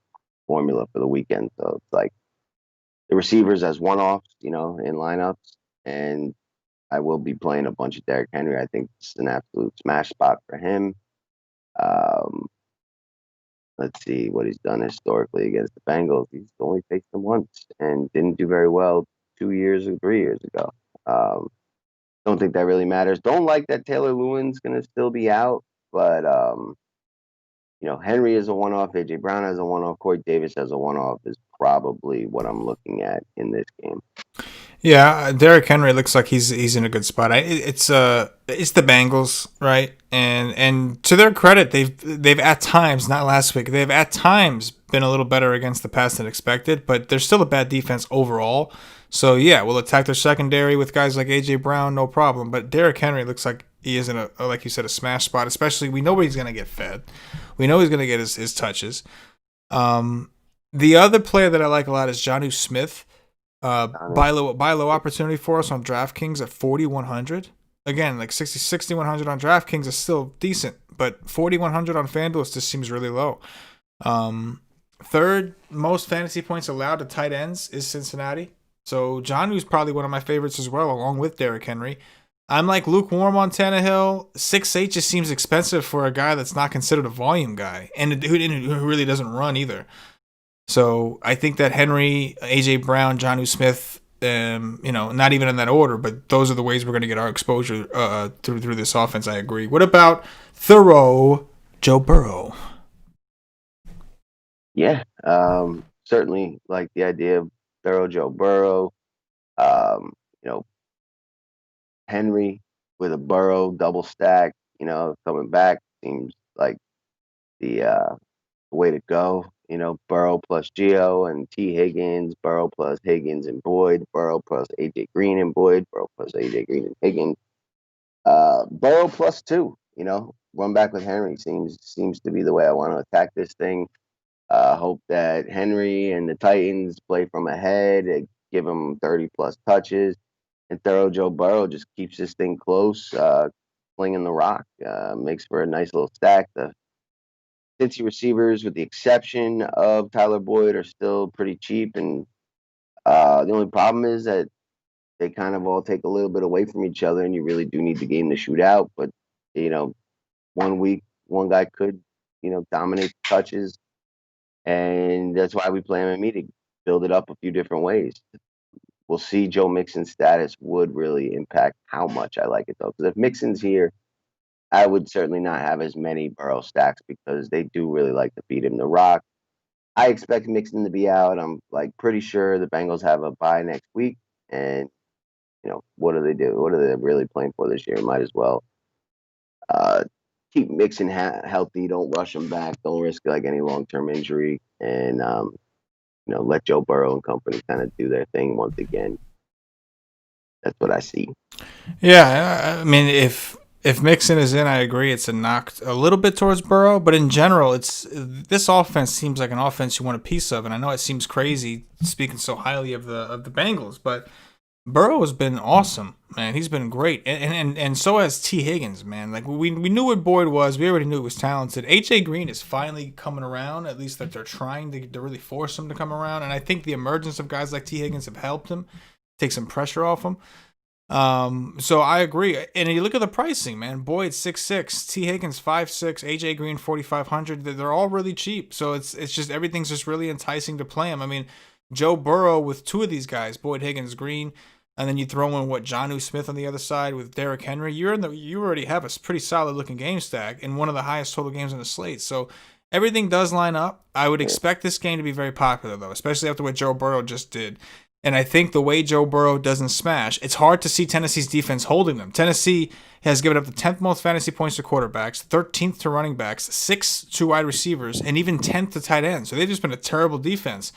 formula for the weekend. So it's like the receivers as one offs, in lineups, and I will be playing a bunch of Derrick Henry. I think it's an absolute smash spot for him. Um, let's see what he's done historically against the Bengals. He's only faced them once and didn't do very well 2 years or 3 years ago. Don't think that really matters. Don't like that Taylor Lewan's going to still be out, but Henry is a one-off. AJ Brown has a one-off. Corey Davis has a one-off. Is probably what I'm looking at in this game. Yeah, Derrick Henry looks like he's in a good spot. It's the Bengals, right? And to their credit, they've at times, not last week, they've at times been a little better against the pass than expected, but they're still a bad defense overall. So yeah, we'll attack their secondary with guys like AJ Brown, no problem. But Derrick Henry looks like he is in like you said, a smash spot. Especially we know where he's gonna get fed. We know he's gonna get his touches. The other player that I like a lot is Jonnu Smith. Buy low opportunity for us on DraftKings at 4,100. Again, like 6,100 on DraftKings is still decent, but 4,100 on FanDuel just seems really low. Third most fantasy points allowed to tight ends is Cincinnati. So Jonnu's probably one of my favorites as well, along with Derrick Henry. I'm like lukewarm on Tannehill. 6'8" just seems expensive for a guy that's not considered a volume guy, and who really doesn't run either. So I think that Henry, AJ Brown, Jonnu Smith, not even in that order, but those are the ways we're going to get our exposure through this offense. I agree. What about thorough Joe Burrow? Yeah, certainly like the idea of thorough Joe Burrow. Henry with a Burrow double stack, coming back seems like the way to go. Burrow plus Geo and T. Higgins, Burrow plus Higgins and Boyd, Burrow plus AJ Green and Boyd, Burrow plus AJ Green and Higgins. Burrow plus 2, run back with Henry seems to be the way I want to attack this thing. Hope that Henry and the Titans play from ahead, give him 30 plus touches, and thorough Joe Burrow just keeps this thing close, flinging the rock, makes for a nice little stack. The Cincy receivers, with the exception of Tyler Boyd, are still pretty cheap, and the only problem is that they kind of all take a little bit away from each other, and you really do need the game to shoot out. But 1 week, one guy could dominate touches. and that's why we play him in me to build it up a few different ways. We'll see. Joe Mixon's status would really impact how much I like it, though. Because if Mixon's here, I would certainly not have as many Burrow stacks because they do really like to feed him the rock. I expect Mixon to be out. I'm like pretty sure the Bengals have a bye next week, and what do they do? What are they really playing for this year? Might as well uh, keep Mixon healthy. Don't rush him back. Don't risk like any long term injury, and let Joe Burrow and company kind of do their thing once again. That's what I see. Yeah, I mean, if Mixon is in, I agree. It's a knock a little bit towards Burrow, but in general, this offense seems like an offense you want a piece of. And I know it seems crazy speaking so highly of the Bengals, but Burrow has been awesome, man. He's been great, and so has T. Higgins, man. Like we knew what Boyd was. We already knew he was talented. AJ Green is finally coming around. At least that they're trying to really force him to come around. And I think the emergence of guys like T. Higgins have helped him take some pressure off him. So I agree. And you look at the pricing, man. Boyd 6'6", T. Higgins 5'6", AJ Green 4,500. They're all really cheap. So it's just everything's just really enticing to play him. I mean, Joe Burrow with two of these guys, Boyd, Higgins, Green, and then you throw in Jonnu Smith on the other side with Derrick Henry. You already have a pretty solid looking game stack and one of the highest total games on the slate. So everything does line up. I would expect this game to be very popular though, especially after what Joe Burrow just did. And I think the way Joe Burrow doesn't smash, it's hard to see Tennessee's defense holding them. Tennessee has given up the 10th most fantasy points to quarterbacks, 13th to running backs, 6th to wide receivers, and even 10th to tight ends. So they've just been a terrible defense.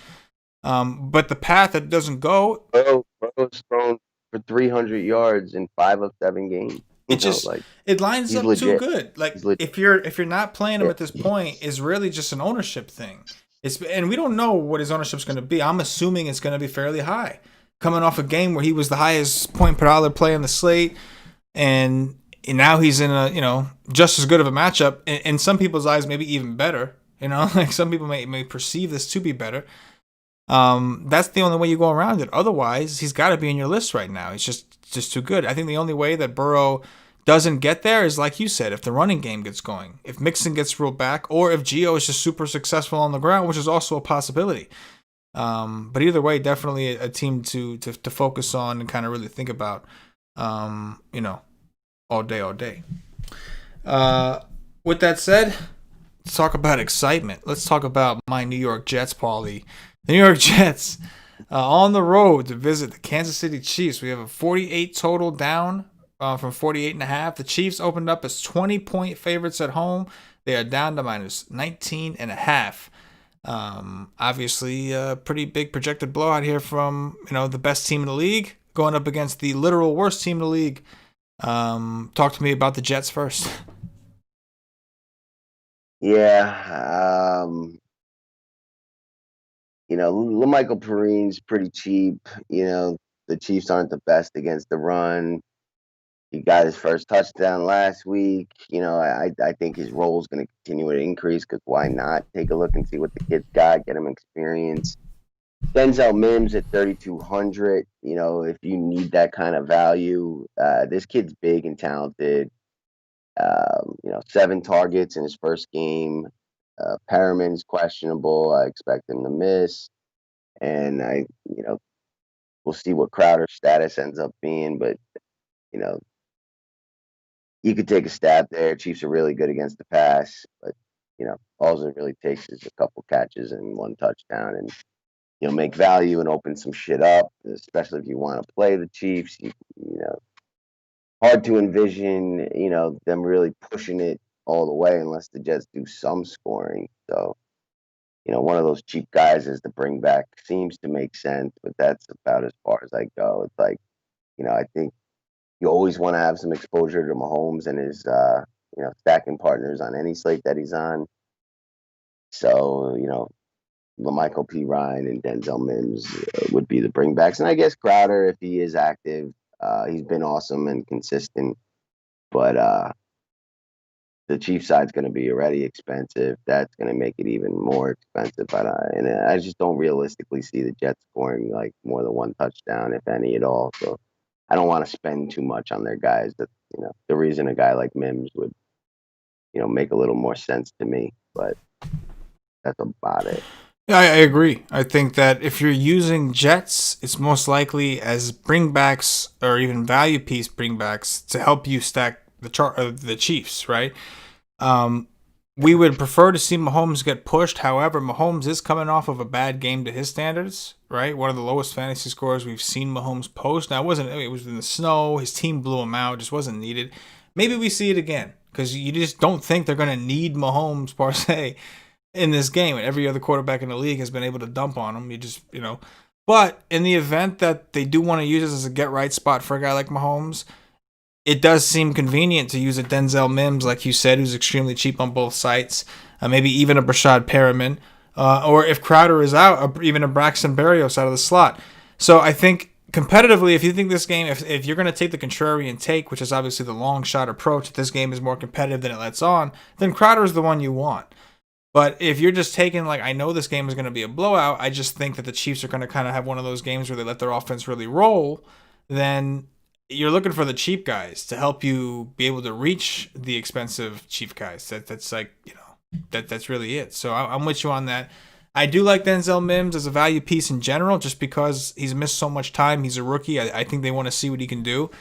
But the path that doesn't go, Burrow's thrown for 300 yards in 5 of 7 games. It lines up legit. too good. Like if you're not playing him at this point, it's really just an ownership thing. And we don't know what his ownership's going to be. I'm assuming it's going to be fairly high, coming off a game where he was the highest point per dollar play on the slate, and now he's in a just as good of a matchup. In some people's eyes, maybe even better. Like some people may perceive this to be better. That's the only way you go around it. Otherwise, he's got to be in your list right now. He's just too good. I think the only way that Burrow doesn't get there is, like you said, if the running game gets going, if Mixon gets reeled back, or if Gio is just super successful on the ground, which is also a possibility. But either way, definitely a team to focus on and kind of really think about, all day. With that said, let's talk about excitement. Let's talk about my New York Jets, Paulie. The New York Jets on the road to visit the Kansas City Chiefs. We have a 48 total down from 48.5. The Chiefs opened up as 20-point favorites at home. They are down to minus 19.5. Obviously, a pretty big projected blowout here from the best team in the league going up against the literal worst team in the league. Talk to me about the Jets first. Yeah. LaMichael Perrine's pretty cheap. The Chiefs aren't the best against the run. He got his first touchdown last week. I think his role is going to continue to increase because why not take a look and see what the kid's got, get him experience. Denzel Mims at 3,200. If you need that kind of value, this kid's big and talented. 7 targets in his first game. Perriman's questionable. I expect him to miss. And we'll see what Crowder's status ends up being. But, you could take a stab there. Chiefs are really good against the pass. But, all it really takes is a couple catches and 1 touchdown. And you'll make value and open some shit up, especially if you want to play the Chiefs. Hard to envision, them really pushing it all the way unless the Jets do some scoring. So, one of those cheap guys is to bring back seems to make sense, but that's about as far as I go. It's like, I think you always want to have some exposure to Mahomes and his, stacking partners on any slate that he's on. So, LaMichael P. Ryan and Denzel Mims would be the bringbacks. And I guess Crowder, if he is active, he's been awesome and consistent. But the Chiefs side's going to be already expensive. That's going to make it even more expensive. But I just don't realistically see the Jets scoring like more than 1 touchdown, if any at all. So I don't want to spend too much on their guys. That the reason a guy like Mims would make a little more sense to me. But That's about it. Yeah, I agree. I think that if you're using Jets, it's most likely as bringbacks or even value piece bringbacks to help you stack the Chiefs, right? Um, we would prefer to see Mahomes get pushed. However, Mahomes is coming off of a bad game to his standards, right? One of the lowest fantasy scores we've seen Mahomes post. Now, it was in the snow. His team blew him out. Just wasn't needed. Maybe we see it again because you just don't think they're going to need Mahomes per se in this game. And every other quarterback in the league has been able to dump on him. But in the event that they do want to use this as a get right spot for a guy like Mahomes, it does seem convenient to use a Denzel Mims, like you said, who's extremely cheap on both sites. Maybe even a Brashad Perriman. Or if Crowder is out, even a Braxton Berrios out of the slot. So I think competitively, if you think this game, if you're going to take the contrarian take, which is obviously the long shot approach, that this game is more competitive than it lets on, then Crowder is the one you want. But if you're just taking, like, I know this game is going to be a blowout, I just think that the Chiefs are going to kind of have one of those games where they let their offense really roll, then you're looking for the cheap guys to help you be able to reach the expensive cheap guys. That's like, that's really it. So I'm with you on that. I do like Denzel Mims as a value piece in general, just because he's missed so much time. He's a rookie. I think they want to see what he can do.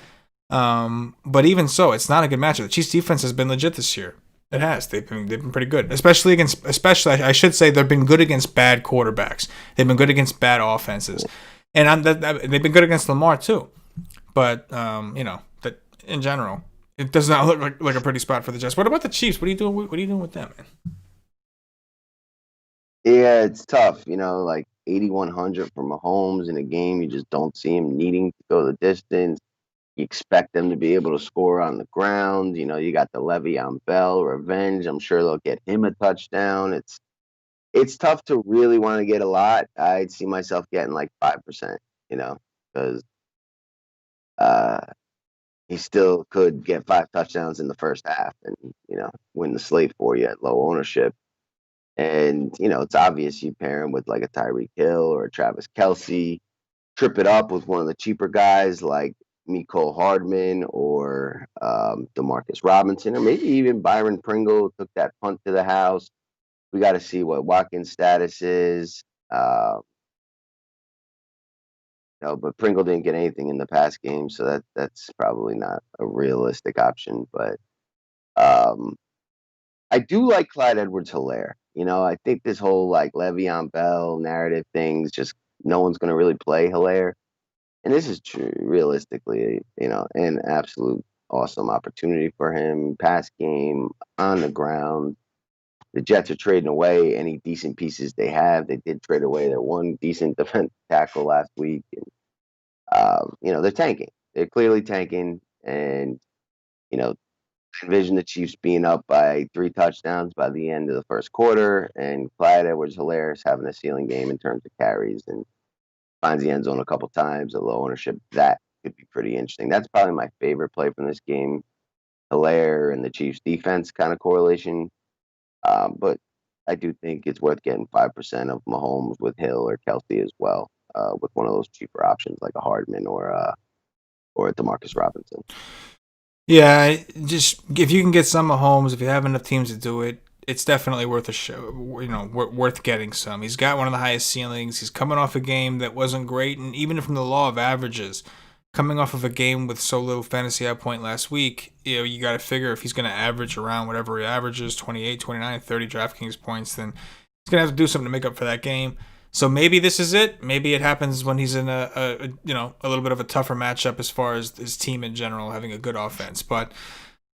But even so, it's not a good matchup. The Chiefs defense has been legit this year. It has. They've been pretty good, especially I should say they've been good against bad quarterbacks. They've been good against bad offenses, and they've been good against Lamar too. But that in general, it does not look like a pretty spot for the Jets. What about the Chiefs? What are you doing? What are you doing with them, man? Yeah, it's tough. Like 8,100 for Mahomes in a game. You just don't see him needing to go the distance. You expect them to be able to score on the ground. You got the Le'Veon Bell revenge. I'm sure they'll get him a touchdown. It's tough to really want to get a lot. I'd see myself getting like 5%, because uh, he still could get 5 touchdowns in the first half and, win the slate for you at low ownership. And, it's obvious you pair him with like a Tyreek Hill or a Travis Kelce, trip it up with one of the cheaper guys like Mecole Hardman or Demarcus Robinson, or maybe even Byron Pringle took that punt to the house. We got to see what Watkins' status is. But Pringle didn't get anything in the past game, so that's probably not a realistic option. But I do like Clyde Edwards-Helaire. I think this whole like Le'Veon Bell narrative things, just no one's going to really play Helaire. And this is true, realistically, an absolute awesome opportunity for him. Pass game, on the ground. The Jets are trading away any decent pieces they have. They did trade away their one decent defensive tackle last week. And, they're tanking. They're clearly tanking. And, envision the Chiefs being up by 3 touchdowns by the end of the first quarter. And Clyde Edwards-Helaire having a ceiling game in terms of carries and finds the end zone a couple times at low ownership. That could be pretty interesting. That's probably my favorite play from this game. Helaire and the Chiefs defense kind of correlation. But I do think it's worth getting 5% of Mahomes with Hill or Kelce as well, with one of those cheaper options like a Hardman or a Demarcus Robinson. Yeah, just if you can get some Mahomes, if you have enough teams to do it, it's definitely worth a show. Worth getting some. He's got one of the highest ceilings. He's coming off a game that wasn't great, and even from the law of averages, coming off of a game with so little fantasy outpoint last week, you got to figure if he's going to average around whatever he averages, 28, 29, 30 DraftKings points, then he's going to have to do something to make up for that game. So maybe this is it. Maybe it happens when he's in a little bit of a tougher matchup as far as his team in general having a good offense. But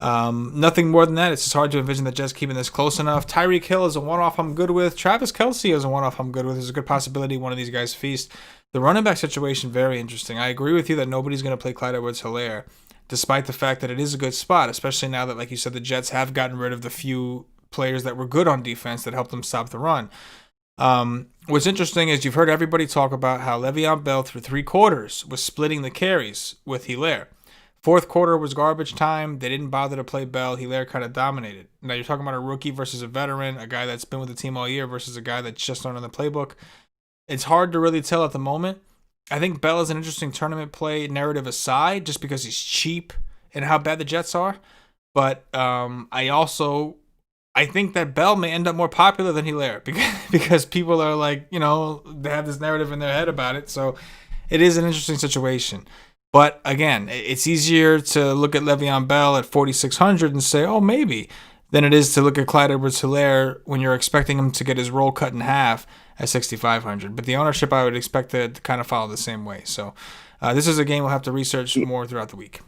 nothing more than that. It's just hard to envision the Jets keeping this close enough. Tyreek Hill is a one-off I'm good with. Travis Kelce is a one-off I'm good with. There's a good possibility one of these guys feast. The running back situation, very interesting. I agree with you that nobody's going to play Clyde Edwards-Helaire, despite the fact that it is a good spot, especially now that, like you said, the Jets have gotten rid of the few players that were good on defense that helped them stop the run. What's interesting is you've heard everybody talk about how Le'Veon Bell through 3 quarters was splitting the carries with Helaire. 4th quarter was garbage time. They didn't bother to play Bell. Helaire kind of dominated. Now you're talking about a rookie versus a veteran, a guy that's been with the team all year versus a guy that's just learning the playbook. It's hard to really tell at the moment. I think Bell is an interesting tournament play, narrative aside, just because he's cheap and how bad the Jets are. But I also I think that Bell may end up more popular than Hilaire because people are like, they have this narrative in their head about it. So it is an interesting situation. But again, it's easier to look at Le'Veon Bell at 4,600 and say, oh, maybe, than it is to look at Clyde Edwards-Helaire when you're expecting him to get his role cut in half at 6,500. But the ownership, I would expect to kind of follow the same way. So this is a game we'll have to research more throughout the week.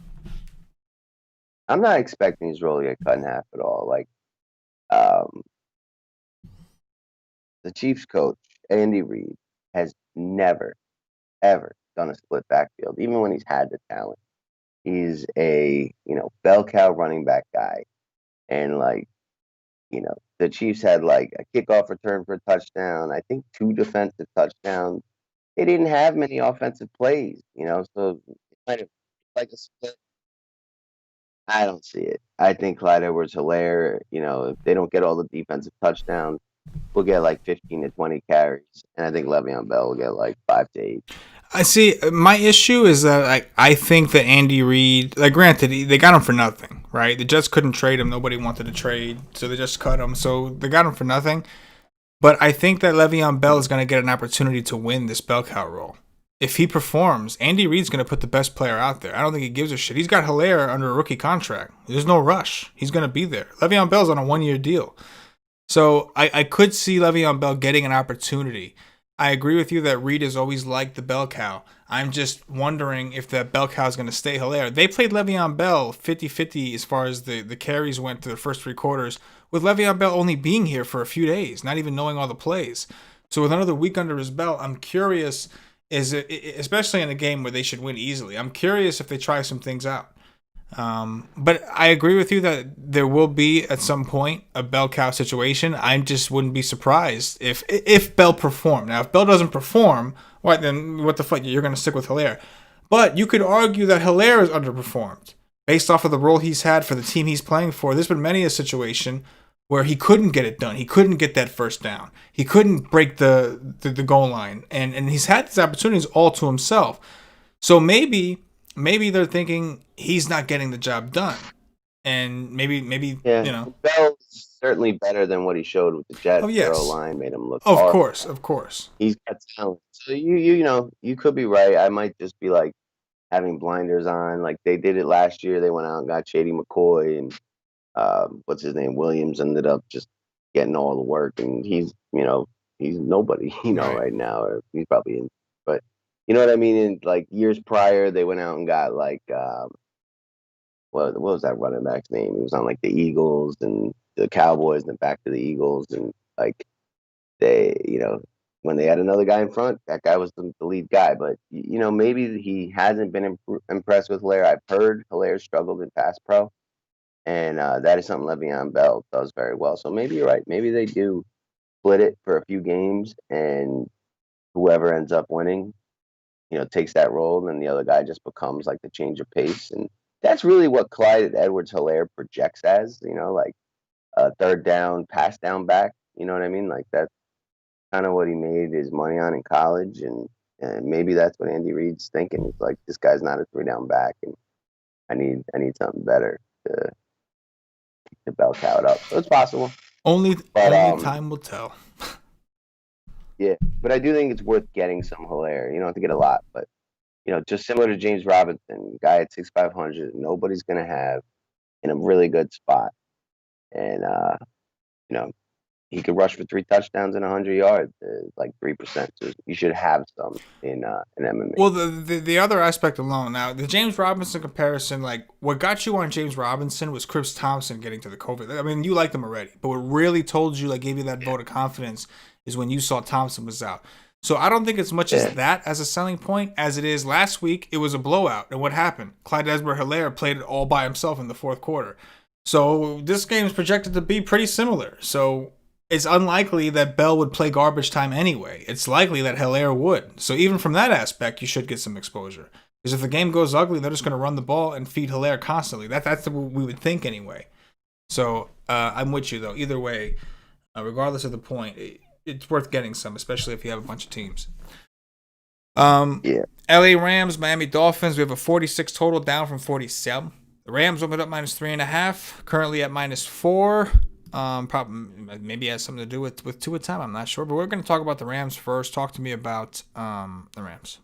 I'm not expecting his role to get cut in half at all. Like, the Chiefs coach, Andy Reid, has never, ever done a split backfield, even when he's had the talent. He's a, bell cow running back guy. And, the Chiefs had, a kickoff return for a touchdown, I think 2 defensive touchdowns. They didn't have many offensive plays, so it might have like a split. I don't see it. I think Clyde Edwards-Helaire, if they don't get all the defensive touchdowns, we'll get 15 to 20 carries, and I think Le'Veon Bell will get 5 to 8. I see. My issue is that I think that Andy Reid, granted, they got him for nothing, right? The Jets couldn't trade him. Nobody wanted to trade, so they just cut him. So they got him for nothing. But I think that Le'Veon Bell is going to get an opportunity to win this bell cow role. If he performs, Andy Reid's going to put the best player out there. I don't think he gives a shit. He's got Helaire under a rookie contract. There's no rush. He's going to be there. Le'Veon Bell's on a 1-year deal. So I could see Le'Veon Bell getting an opportunity. I agree with you that Reid has always liked the bell cow. I'm just wondering if that bell cow is going to stay Helaire. They played Le'Veon Bell 50-50 as far as the carries went through the first 3 quarters, with Le'Veon Bell only being here for a few days, not even knowing all the plays. So with another week under his belt, I'm curious, especially in a game where they should win easily, I'm curious if they try some things out. But I agree with you that there will be at some point a bell cow situation. I just wouldn't be surprised if Bell performed. Now, if Bell doesn't perform, then what the fuck? You're going to stick with Helaire. But you could argue that Helaire is underperformed based off of the role he's had for the team he's playing for. There's been many a situation where he couldn't get it done. He couldn't get that first down. He couldn't break the goal line. And he's had these opportunities all to himself. So maybe they're thinking he's not getting the job done. And maybe yeah. Bell's certainly better than what he showed with the Jets. Oh, yes. Their O-line made him look Of horrible. course. He's got talent. So you could be right. I might just be having blinders on. Like they did it last year. They went out and got Shady McCoy and what's his name? Williams ended up just getting all the work, and he's nobody, right now. Or he's probably in, but you know what I mean? In years prior, they went out and got what was that running back's name? He was on the Eagles and the Cowboys, and then back to the Eagles, and they, when they had another guy in front, that guy was the lead guy. But maybe he hasn't been impressed with Helaire. I've heard Helaire struggled in pass pro, and that is something Le'Veon Bell does very well. So maybe you're right. Maybe they do split it for a few games, and whoever ends up winning, takes that role, and the other guy just becomes the change of pace. And that's really what Clyde Edwards-Helaire projects as, a third down, pass down back. You know what I mean? That's kind of what he made his money on in college. And maybe that's what Andy Reid's thinking. He's this guy's not a 3-down back, and I need something better to bell cow it up. So it's possible. Only time will tell. Yeah, but I do think it's worth getting some Helaire. You don't have to get a lot, but just similar to James Robinson, guy at 6,500, nobody's gonna have in a really good spot, and he could rush for 3 touchdowns and 100 yards, 3%. So you should have some in MMA. Well, the other aspect alone, now the James Robinson comparison, what got you on James Robinson was Chris Thompson getting to the COVID. I mean, you liked him already, but what really told you, gave you that vote of confidence, is when you saw Thompson was out. So I don't think it's much as that as a selling point as it is last week. It was a blowout, and what happened? Clyde Edwards-Helaire played it all by himself in the fourth quarter. So this game is projected to be pretty similar. So it's unlikely that Bell would play garbage time anyway. It's likely that Helaire would. So even from that aspect, you should get some exposure. Because if the game goes ugly, they're just going to run the ball and feed Helaire constantly. That's what we would think anyway. So I'm with you, though. Either way, regardless of the point, it's worth getting some, especially if you have a bunch of teams. LA Rams, Miami Dolphins. We have a 46 total, down from 47. The Rams opened up -3.5, currently at -4. Probably maybe has something to do with Tua time. I'm not sure, but we're going to talk about the Rams first. Talk to me about the Rams.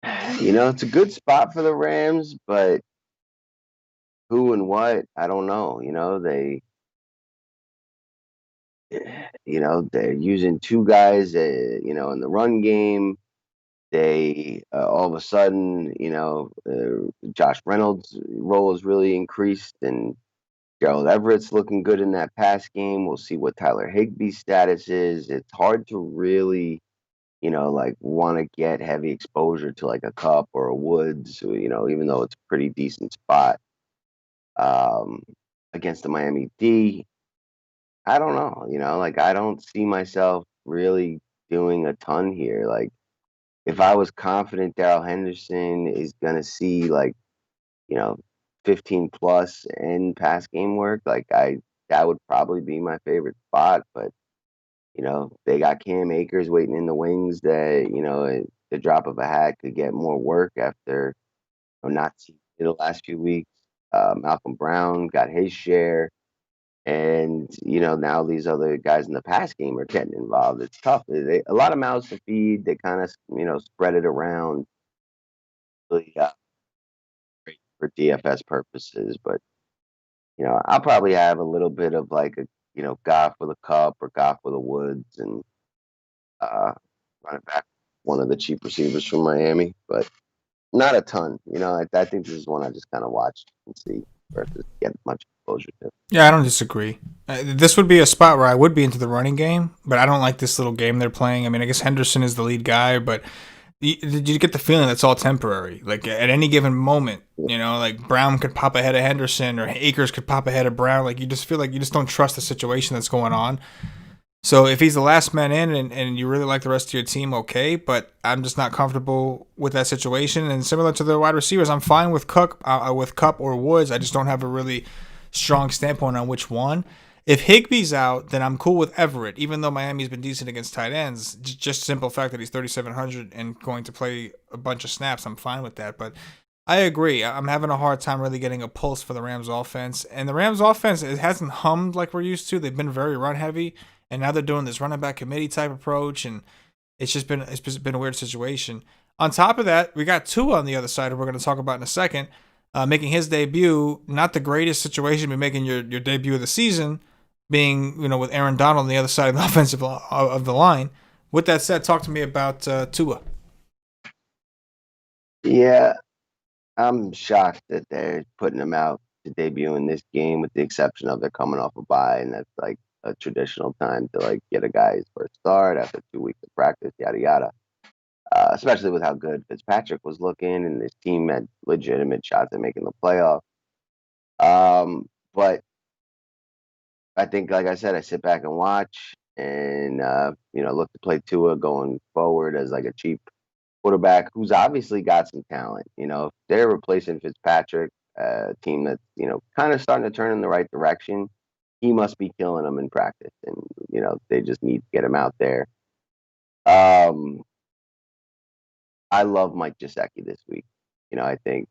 It's a good spot for the Rams, but who and what, I don't know. They're using two guys, in the run game. They all of a sudden, Josh Reynolds' role has really increased, and Gerald Everett's looking good in that pass game. We'll see what Tyler Higbee's status is. It's hard to really, want to get heavy exposure to like a Cup or a Woods, even though it's a pretty decent spot um, against the Miami D. I don't know, I don't see myself really doing a ton here. Like, if I was confident Darrell Henderson is going to see you know, 15 plus in pass game work, that would probably be my favorite spot. But, they got Cam Akers waiting in the wings that, at the drop of a hat could get more work after not seeing it the last few weeks. Malcolm Brown got his share. And, now these other guys in the pass game are getting involved. It's tough. A lot of mouths to feed. They kind of, spread it around really great for DFS purposes. But, I'll probably have a little bit of like a, Goff with a Cup or Goff with a Woods and running back one of the cheap receivers from Miami. But not a ton. I think this is one I just kind of watch and see versus get much exposure to. Yeah, I don't disagree. This would be a spot where I would be into the running game, but I don't like this little game they're playing. I mean, I guess Henderson is the lead guy, but you get the feeling that's all temporary. Like at any given moment, like Brown could pop ahead of Henderson or Akers could pop ahead of Brown. Like you just feel like you just don't trust the situation that's going on. So if he's the last man in and you really like the rest of your team, okay, but I'm just not comfortable with that situation. And similar to the wide receivers, I'm fine with Cup or Woods. I just don't have a really strong standpoint on which one. If Higbee's out, then I'm cool with Everett, even though Miami's been decent against tight ends. Just simple fact that he's 3,700 and going to play a bunch of snaps, I'm fine with that. But I agree. I'm having a hard time really getting a pulse for the Rams offense. And the Rams offense, it hasn't hummed like we're used to. They've been very run heavy. And now they're doing this running back committee type approach, and it's been a weird situation. On top of that, we got Tua on the other side, who we're going to talk about in a second, making his debut. Not the greatest situation, but making your debut of the season, being with Aaron Donald on the other side of the offensive of the line. With that said, talk to me about Tua. Yeah, I'm shocked that they're putting him out to debut in this game, with the exception of they're coming off a bye, and that's like a traditional time to get a guy's first start after 2 weeks of practice, yada yada. Especially with how good Fitzpatrick was looking, and his team had legitimate shots at making the playoff. But I think, like I said, I sit back and watch, and look to play Tua going forward as like a cheap quarterback who's obviously got some talent. If they're replacing Fitzpatrick, a team that's kind of starting to turn in the right direction, he must be killing them in practice, and they just need to get him out there. I love Mike Gesicki this week. I think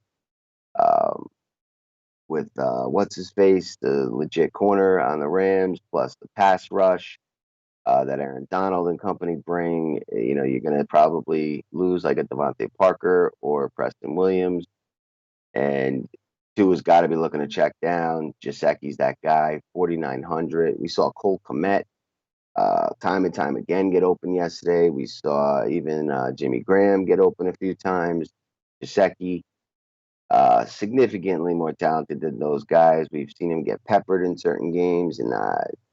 with what's his face, the legit corner on the Rams, plus the pass rush that Aaron Donald and company bring, you're going to probably lose like a Devontae Parker or Preston Williams, and Tua's got to be looking to check down. Gesicki's that guy, 4,900. We saw Cole Kmet time and time again get open yesterday. We saw even Jimmy Graham get open a few times. Gesicki, significantly more talented than those guys. We've seen him get peppered in certain games, and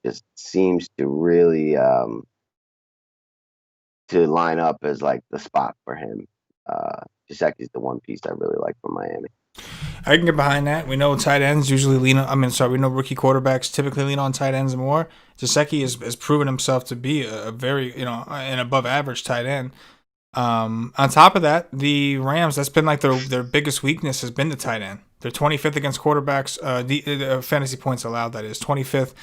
just seems to really to line up as like the spot for him. Gesicki's the one piece I really like from Miami. I can get behind that. We know tight ends usually lean on, we know rookie quarterbacks typically lean on tight ends more. Gesicki has proven himself to be a very, an above average tight end. On top of that, the Rams, that's been like their biggest weakness has been the tight end. They're 25th against quarterbacks, the fantasy points allowed, that is. 25th,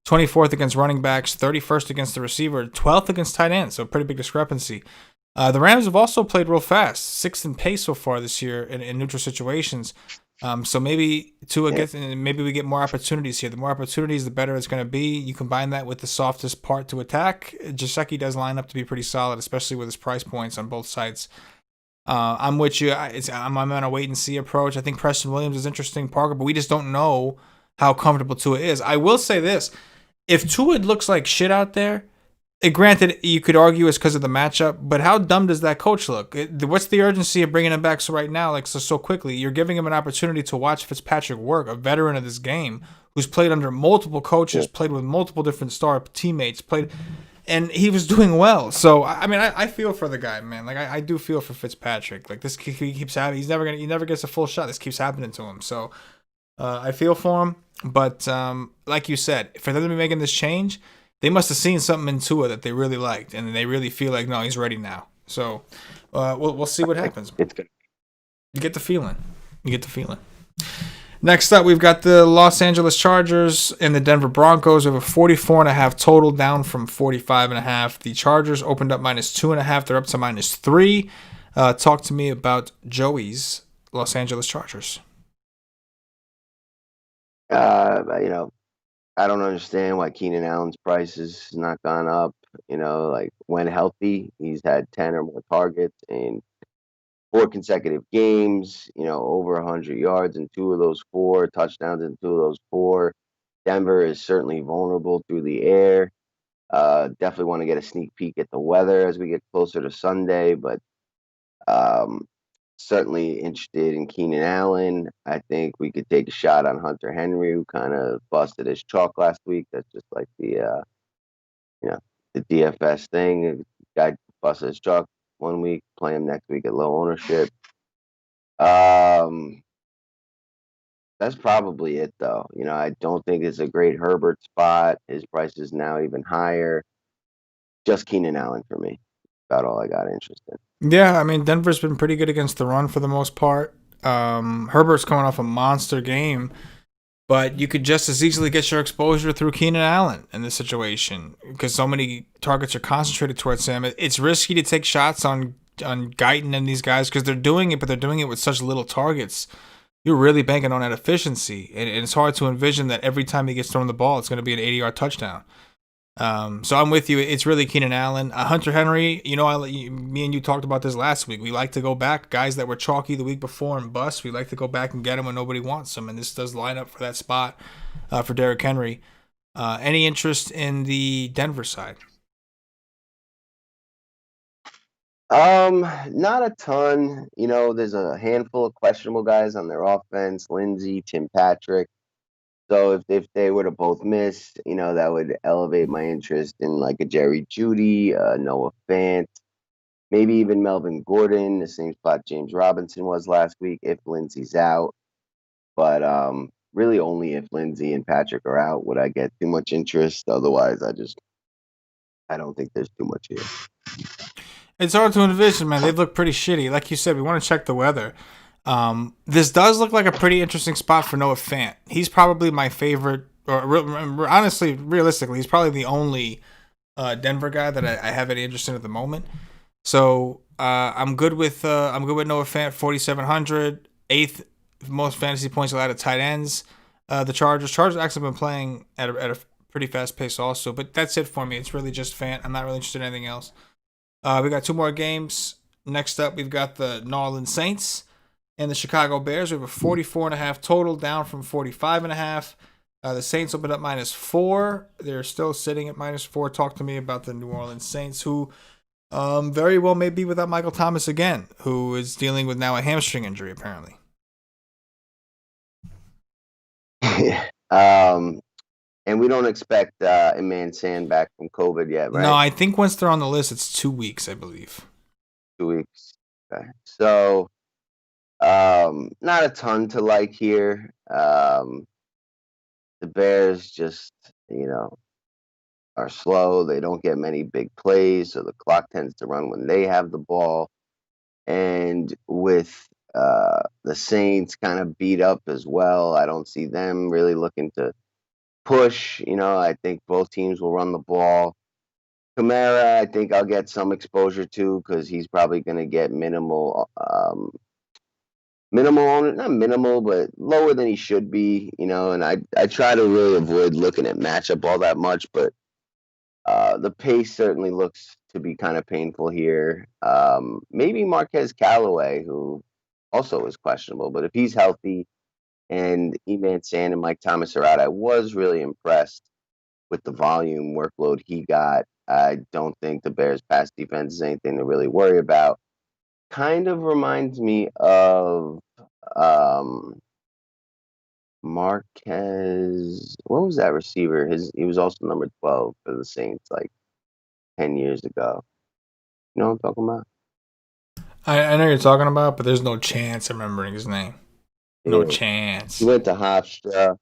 24th against running backs, 31st against the receiver, 12th against tight ends, so pretty big discrepancy. The Rams have also played real fast, 6th in pace so far this year in neutral situations. So maybe Tua gets, and maybe we get more opportunities here. The more opportunities, the better it's going to be. You combine that with the softest part to attack. Jaceki does line up to be pretty solid, especially with his price points on both sides. I'm with you. I'm on a wait and see approach. I think Preston Williams is interesting, Parker, but we just don't know how comfortable Tua is. I will say this: if Tua looks like shit out there, granted, you could argue it's because of the matchup, but how dumb does that coach look? What's the urgency of bringing him back so right now, like so quickly? You're giving him an opportunity to watch Fitzpatrick work, a veteran of this game who's played under multiple coaches, played with multiple different star teammates, and he was doing well. So I mean, I feel for the guy, man. Like I do feel for Fitzpatrick. Like this he keeps having, he never gets a full shot. This keeps happening to him. So I feel for him. But like you said, for them to be making this change, they must have seen something in Tua that they really liked, and they really feel like, no, he's ready now. So we'll see what happens. It's good. You get the feeling. Next up, we've got the Los Angeles Chargers and the Denver Broncos. We have a 44.5 total, down from 45.5. The Chargers opened up -2.5. They're up to -3. Talk to me about Joey's Los Angeles Chargers. I don't understand why Keenan Allen's price has not gone up. Like when healthy, he's had 10 or more targets in 4 consecutive games, over 100 yards in 2 of those 4, touchdowns in 2 of those 4. Denver is certainly vulnerable through the air. Definitely want to get a sneak peek at the weather as we get closer to Sunday, but certainly interested in Keenan Allen. I think we could take a shot on Hunter Henry, who kind of busted his chalk last week. That's just like the DFS thing. Guy busted his chalk one week, play him next week at low ownership. That's probably it, though. I don't think it's a great Herbert spot. His price is now even higher. Just Keenan Allen for me. About all I got interest in. Yeah, I mean, Denver's been pretty good against the run for the most part. Herbert's coming off a monster game, but you could just as easily get your exposure through Keenan Allen in this situation because so many targets are concentrated towards him. It's risky to take shots on Guyton and these guys because they're doing it, but they're doing it with such little targets. You're really banking on that efficiency, and it's hard to envision that every time he gets thrown the ball, it's going to be an 80-yard touchdown. So I'm with you. It's really Keenan Allen. Hunter Henry, me and you talked about this last week. We like to go back. Guys that were chalky the week before and bust, we like to go back and get them when nobody wants them. And this does line up for that spot for Derrick Henry. Any interest in the Denver side? Not a ton. There's a handful of questionable guys on their offense. Lindsey, Tim Patrick. So if they were to both miss, that would elevate my interest in like a Jerry Jeudy, Noah Fant, maybe even Melvin Gordon, the same spot James Robinson was last week if Lindsey's out. But really only if Lindsey and Patrick are out would I get too much interest. Otherwise, I don't think there's too much here. It's hard to envision, man. They look pretty shitty. Like you said, we want to check the weather. This does look like a pretty interesting spot for Noah Fant. He's probably my favorite, or honestly, realistically, he's probably the only Denver guy that I have any interest in at the moment. So I'm good with Noah Fant, 4,700, 8th most fantasy points allowed at tight ends. The Chargers actually been playing at a pretty fast pace also, but that's it for me. It's really just Fant. I'm not really interested in anything else. We got 2 more games. Next up, we've got the New Orleans Saints and the Chicago Bears. We have a 44.5 total, down from 45.5. The Saints opened up -4. They're still sitting at -4. Talk to me about the New Orleans Saints, who very well may be without Michael Thomas again, who is dealing with now a hamstring injury, apparently. And we don't expect Eman Sand back from COVID yet, right? No, I think once they're on the list, it's 2 weeks, I believe. 2 weeks. Okay. So, not a ton to like here. The Bears just, are slow. They don't get many big plays, so the clock tends to run when they have the ball. And with the Saints kind of beat up as well, I don't see them really looking to push. I think both teams will run the ball. Kamara, I think I'll get some exposure to because he's probably going to get minimal not minimal, but lower than he should be, and I try to really avoid looking at matchup all that much, but the pace certainly looks to be kind of painful here. Maybe Marquez Callaway, who also is questionable, but if he's healthy and Eman Sand and Mike Thomas are out, I was really impressed with the volume workload he got. I don't think the Bears' pass defense is anything to really worry about. Kind of reminds me of um, Marquez. What was that receiver? He was also number 12 for the Saints like 10 years ago. You know what I'm talking about? I know you're talking about, but there's no chance of remembering his name. No Yeah. He chance. went to Hofstra.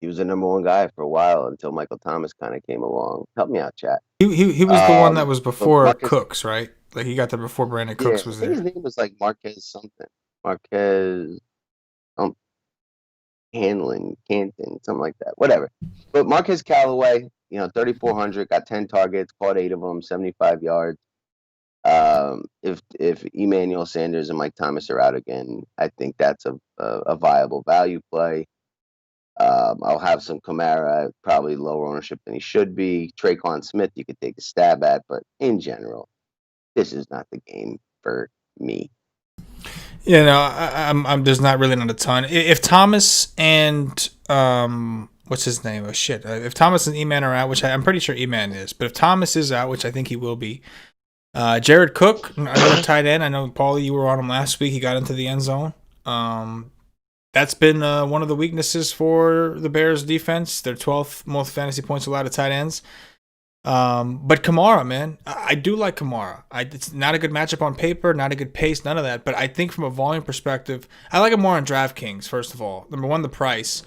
He was the number one guy for a while until Michael Thomas kind of came along. Help me out, chat. He was the one that was But before Marcus, Cooks, right? Like he got there before Brandon yeah, Cooks I was think his there. name was like Marquez something. Marquez um, Canton, something like that. Whatever. But Marquez Callaway, 3,400, got 10 targets, caught 8 of them, 75 yards. If Emmanuel Sanders and Mike Thomas are out again, I think that's a viable value play. I'll have some Kamara, probably lower ownership than he should be. Traquan Smith, you could take a stab at, but in general, this is not the game for me. I'm there's not a ton. If Thomas and what's his name? Oh shit! If Thomas and Eman are out, which I'm pretty sure Eman is, but if Thomas is out, which I think he will be, Jared Cook, another tight end. I know Paulie, you were on him last week. He got into the end zone. That's been one of the weaknesses for the Bears defense. Their 12th most fantasy points allowed to tight ends. But Kamara, man, I do like Kamara. It's not a good matchup on paper, not a good pace, none of that. But I think from a volume perspective, I like him more on DraftKings, first of all. Number one, the price.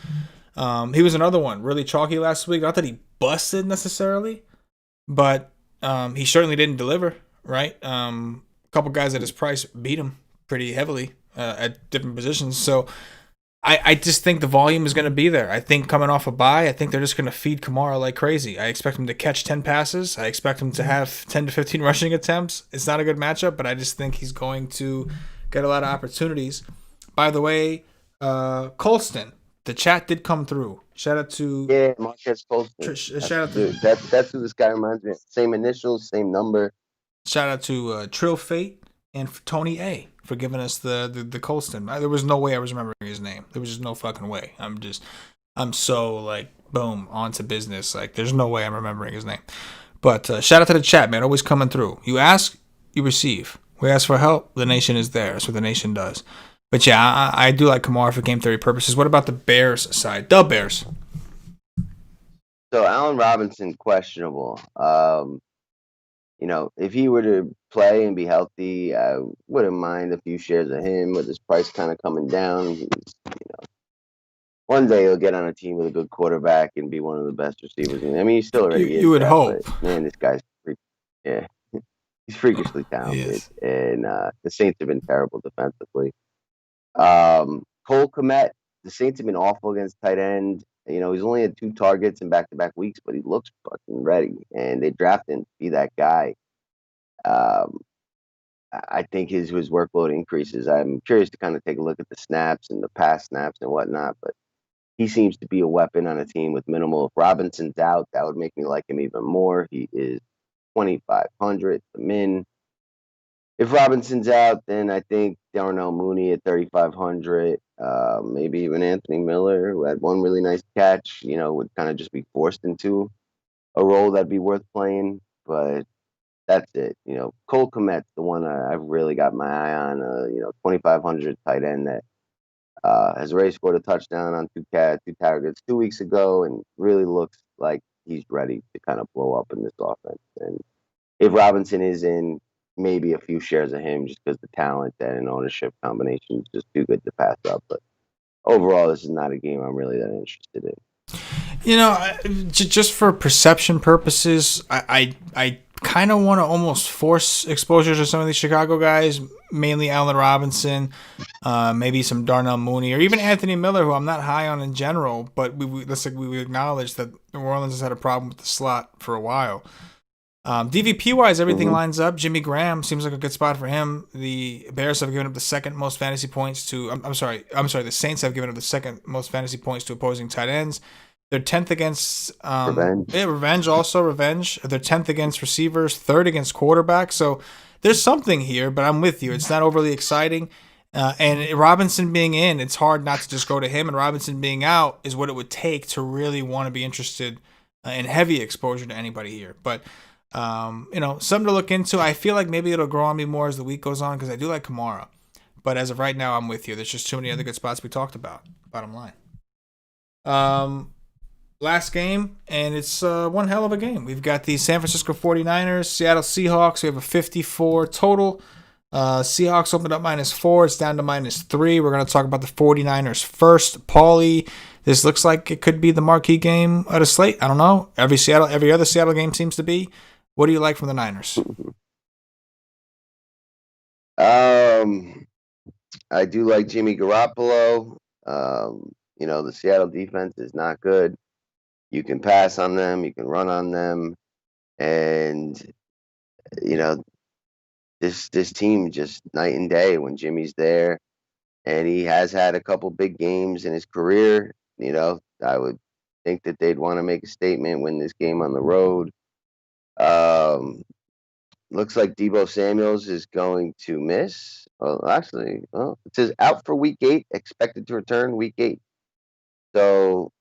He was another one, really chalky last week. Not that he busted necessarily, but he certainly didn't deliver, right? A couple guys at his price beat him pretty heavily at different positions. So I just think the volume is going to be there. I think coming off a bye, I think they're just going to feed Kamara like crazy. I expect him to catch 10 passes. I expect him to have 10 to 15 rushing attempts. It's not a good matchup, but I just think he's going to get a lot of opportunities. By the way, Colston, the chat did come through. Shout out to Marquez Colston. Shout out to that's who this guy reminds me of. Same initials, same number. Shout out to Trill Fate and Tony A for giving us the Colston. There was no way I was remembering his name. There was just no fucking way. I'm so like boom on to business. Like there's no way I'm remembering his name. But shout out to the chat, man. Always coming through. You ask, you receive. We ask for help. The nation is there. That's what the nation does. But yeah, I do like Kamara for game theory purposes. What about the Bears side? The Bears. So Allen Robinson questionable. If he were to play and be healthy, I wouldn't mind a few shares of him with his price kind of coming down. One day he'll get on a team with a good quarterback and be one of the best receivers. I mean, he still already is. You would hope. But, man, this guy's he's freakishly talented. And the Saints have been terrible defensively. Cole Kmet, the Saints have been awful against tight end. He's only had 2 targets in back-to-back weeks, but he looks fucking ready. And they drafted him to be that guy. I think his workload increases. I'm curious to kind of take a look at the snaps and the pass snaps and whatnot, but he seems to be a weapon on a team with minimal. If Robinson's out, that would make me like him even more. He is 2,500 the min. If Robinson's out, then I think Darnell Mooney at 3,500, maybe even Anthony Miller, who had one really nice catch, would kind of just be forced into a role that'd be worth playing. But that's it. Cole Kmet's the one I've really got my eye on. 2,500 tight end that has already scored a touchdown on 2 targets 2 weeks ago, and really looks like he's ready to kind of blow up in this offense. And if Robinson is in, maybe a few shares of him, just because the talent and ownership combination is just too good to pass up. But overall, this is not a game I'm really that interested in. Just for perception purposes, I kind of want to almost force exposure to some of these Chicago guys, mainly Allen Robinson, maybe some Darnell Mooney, or even Anthony Miller, who I'm not high on in general. But we acknowledge that New Orleans has had a problem with the slot for a while. DVP wise, everything Mm-hmm. lines up. Jimmy Graham seems like a good spot for him. The Bears have given up the second most fantasy points to. I'm sorry. The Saints have given up the second most fantasy points to opposing tight ends. They're 10th against Revenge. revenge. Also revenge. They're 10th against receivers, third against quarterbacks. So there's something here, but I'm with you. It's not overly exciting. And Robinson being in, it's hard not to just go to him. And Robinson being out is what it would take to really want to be interested in heavy exposure to anybody here. But something to look into. I feel like maybe it'll grow on me more as the week goes on because I do like Kamara. But as of right now, I'm with you. There's just too many other good spots we talked about. Bottom line. Last game, and it's one hell of a game. We've got the San Francisco 49ers, Seattle Seahawks. We have a 54 total. Seahawks opened up -4. It's down to -3. We're going to talk about the 49ers first. Paulie, this looks like it could be the marquee game of the slate. I don't know. Every other Seattle game seems to be. What do you like from the Niners? I do like Jimmy Garoppolo. The Seattle defense is not good. You can pass on them, you can run on them, and this team just night and day when Jimmy's there, and he has had a couple big games in his career. I would think that they'd want to make a statement, win this game on the road. Looks like Deebo Samuels is going to miss. Well, actually, it says out for week 8, expected to return week 8. So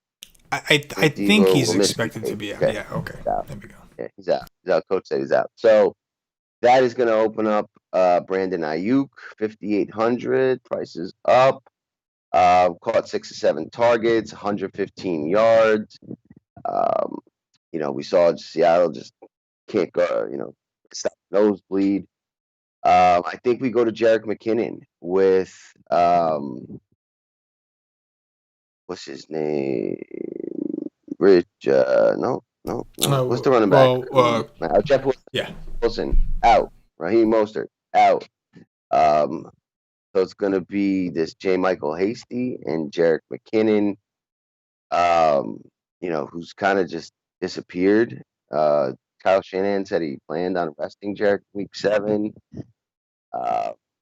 I think he's expected to be out. Okay. Yeah, okay. There we go. Yeah, he's out. Coach said he's out. So that is going to open up Brandon Ayuk, 5,800. Prices up. Caught 6 or 7 targets, 115 yards. We saw Seattle just can't go, stop nosebleed. I think we go to Jerick McKinnon with what's his name? Rich? No. What's the running back? Jeff Wilson. Yeah. Wilson out. Raheem Mostert out. So it's going to be this J. Michael Hasty and Jerick McKinnon, who's kind of just disappeared. Kyle Shanahan said he planned on resting Jerick week 7 due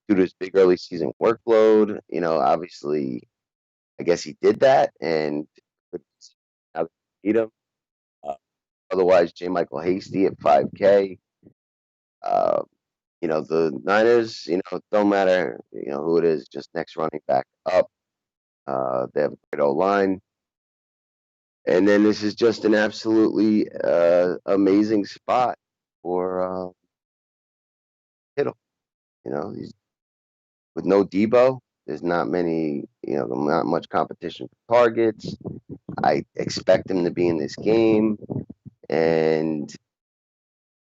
to his big early season workload. Obviously, I guess he did that and now beat him. Otherwise, J. Michael Hasty at 5K. The Niners, don't matter, who it is, just next running back up. They have a great O-line. And then this is just an absolutely amazing spot for Kittle. He's with no Debo. There's not not much competition for targets. I expect him to be in this game, and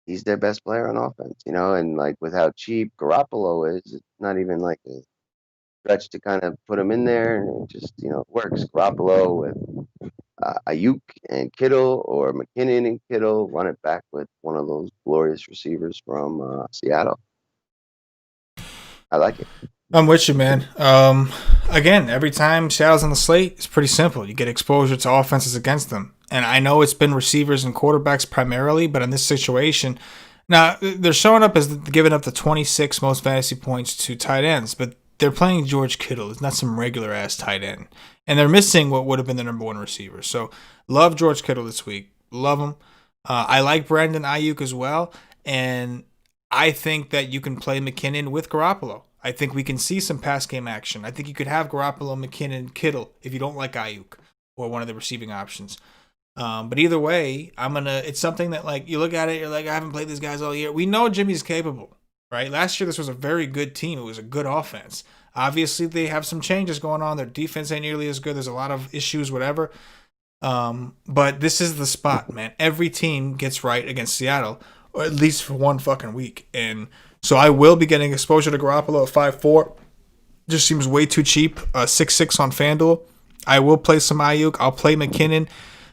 he's their best player on offense. And like with how cheap Garoppolo is, it's not even like a stretch to kind of put him in there. It just works. Garoppolo with Ayuk and Kittle, or McKinnon and Kittle, run it back with one of those glorious receivers from Seattle. I like it. I'm with you, man. Again, every time Seattle's on the slate, it's pretty simple. You get exposure to offenses against them. And I know it's been receivers and quarterbacks primarily, but in this situation, now they're showing up as giving up the 26 most fantasy points to tight ends, but they're playing George Kittle. It's not some regular ass tight end. And they're missing what would have been the number 1 receiver. So love George Kittle this week. Love him. I like Brandon Ayuk as well. And I think that you can play McKinnon with Garoppolo. I think we can see some pass game action. I think you could have Garoppolo, McKinnon, Kittle if you don't like Ayuk or one of the receiving options. But either way, it's something that, like, you look at it, you're like, I haven't played these guys all year. We know Jimmy's capable, right? Last year, this was a very good team. It was a good offense. Obviously, they have some changes going on. Their defense ain't nearly as good. There's a lot of issues, whatever. But this is the spot, man. Every team gets right against Seattle, or at least for one fucking week. And so I will be getting exposure to Garoppolo at 5.4. Just seems way too cheap. 6.6 on FanDuel. I will play some Ayuk. I'll play McKinnon.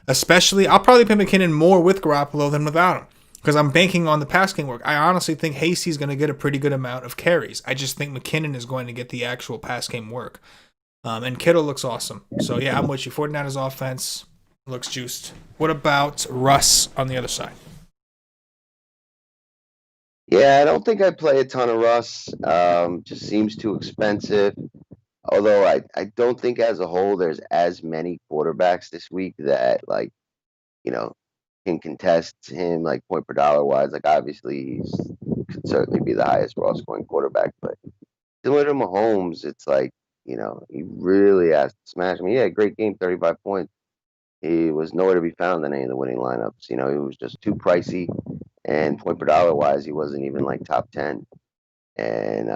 Especially, I'll probably play McKinnon more with Garoppolo than without him, because I'm banking on the pass game work. I honestly think Hasty's going to get a pretty good amount of carries. I just think McKinnon is going to get the actual pass game work. And Kittle looks awesome. So, yeah, I'm with you. 49ers offense looks juiced. What about Russ on the other side? Yeah, I don't think I play a ton of Russ. Just seems too expensive. Although I don't think as a whole there's as many quarterbacks this week that like, you know, can contest him like point per dollar wise. Like obviously he's could certainly be the highest raw scoring quarterback, but similar to Mahomes, it's like, he really has to smash him. He had a great game, 35 points. He was nowhere to be found in any of the winning lineups. He was just too pricey, and point per dollar wise, he wasn't even like top 10. And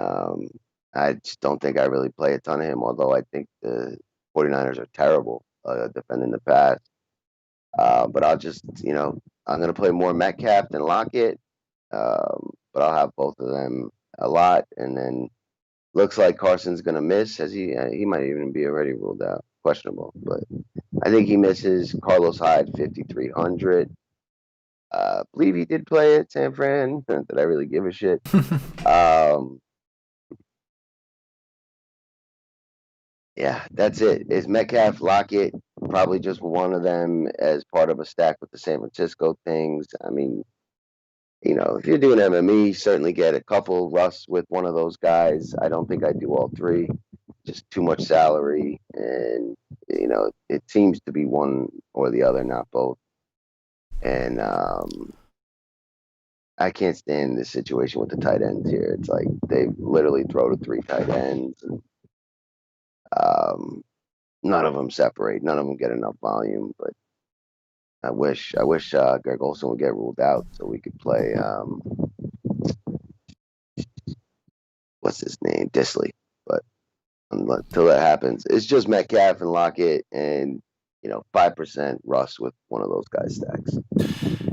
I just don't think I really play a ton of him, although I think the 49ers are terrible defending the pass. But I'll just, I'm going to play more Metcalf than Lockett, but I'll have both of them a lot. And then looks like Carson's going to miss, as he might even be already ruled out, questionable. But I think he misses. Carlos Hyde, 5,300. Believe he did play at San Fran. Did I really give a shit? Yeah, that's it. Is Metcalf, Lockett, probably just one of them as part of a stack with the San Francisco things. I mean, if you're doing MME, certainly get a couple Russ with one of those guys. I don't think I do all three. Just too much salary, and it seems to be one or the other, not both. And I can't stand this situation with the tight ends here. It's like they literally throw to 3 tight ends, and none of them separate. None of them get enough volume. But I wish Greg Olsen would get ruled out so we could play. What's his name? Disley. But until that happens, it's just Metcalf and Lockett, and 5% Russ with one of those guys stacks.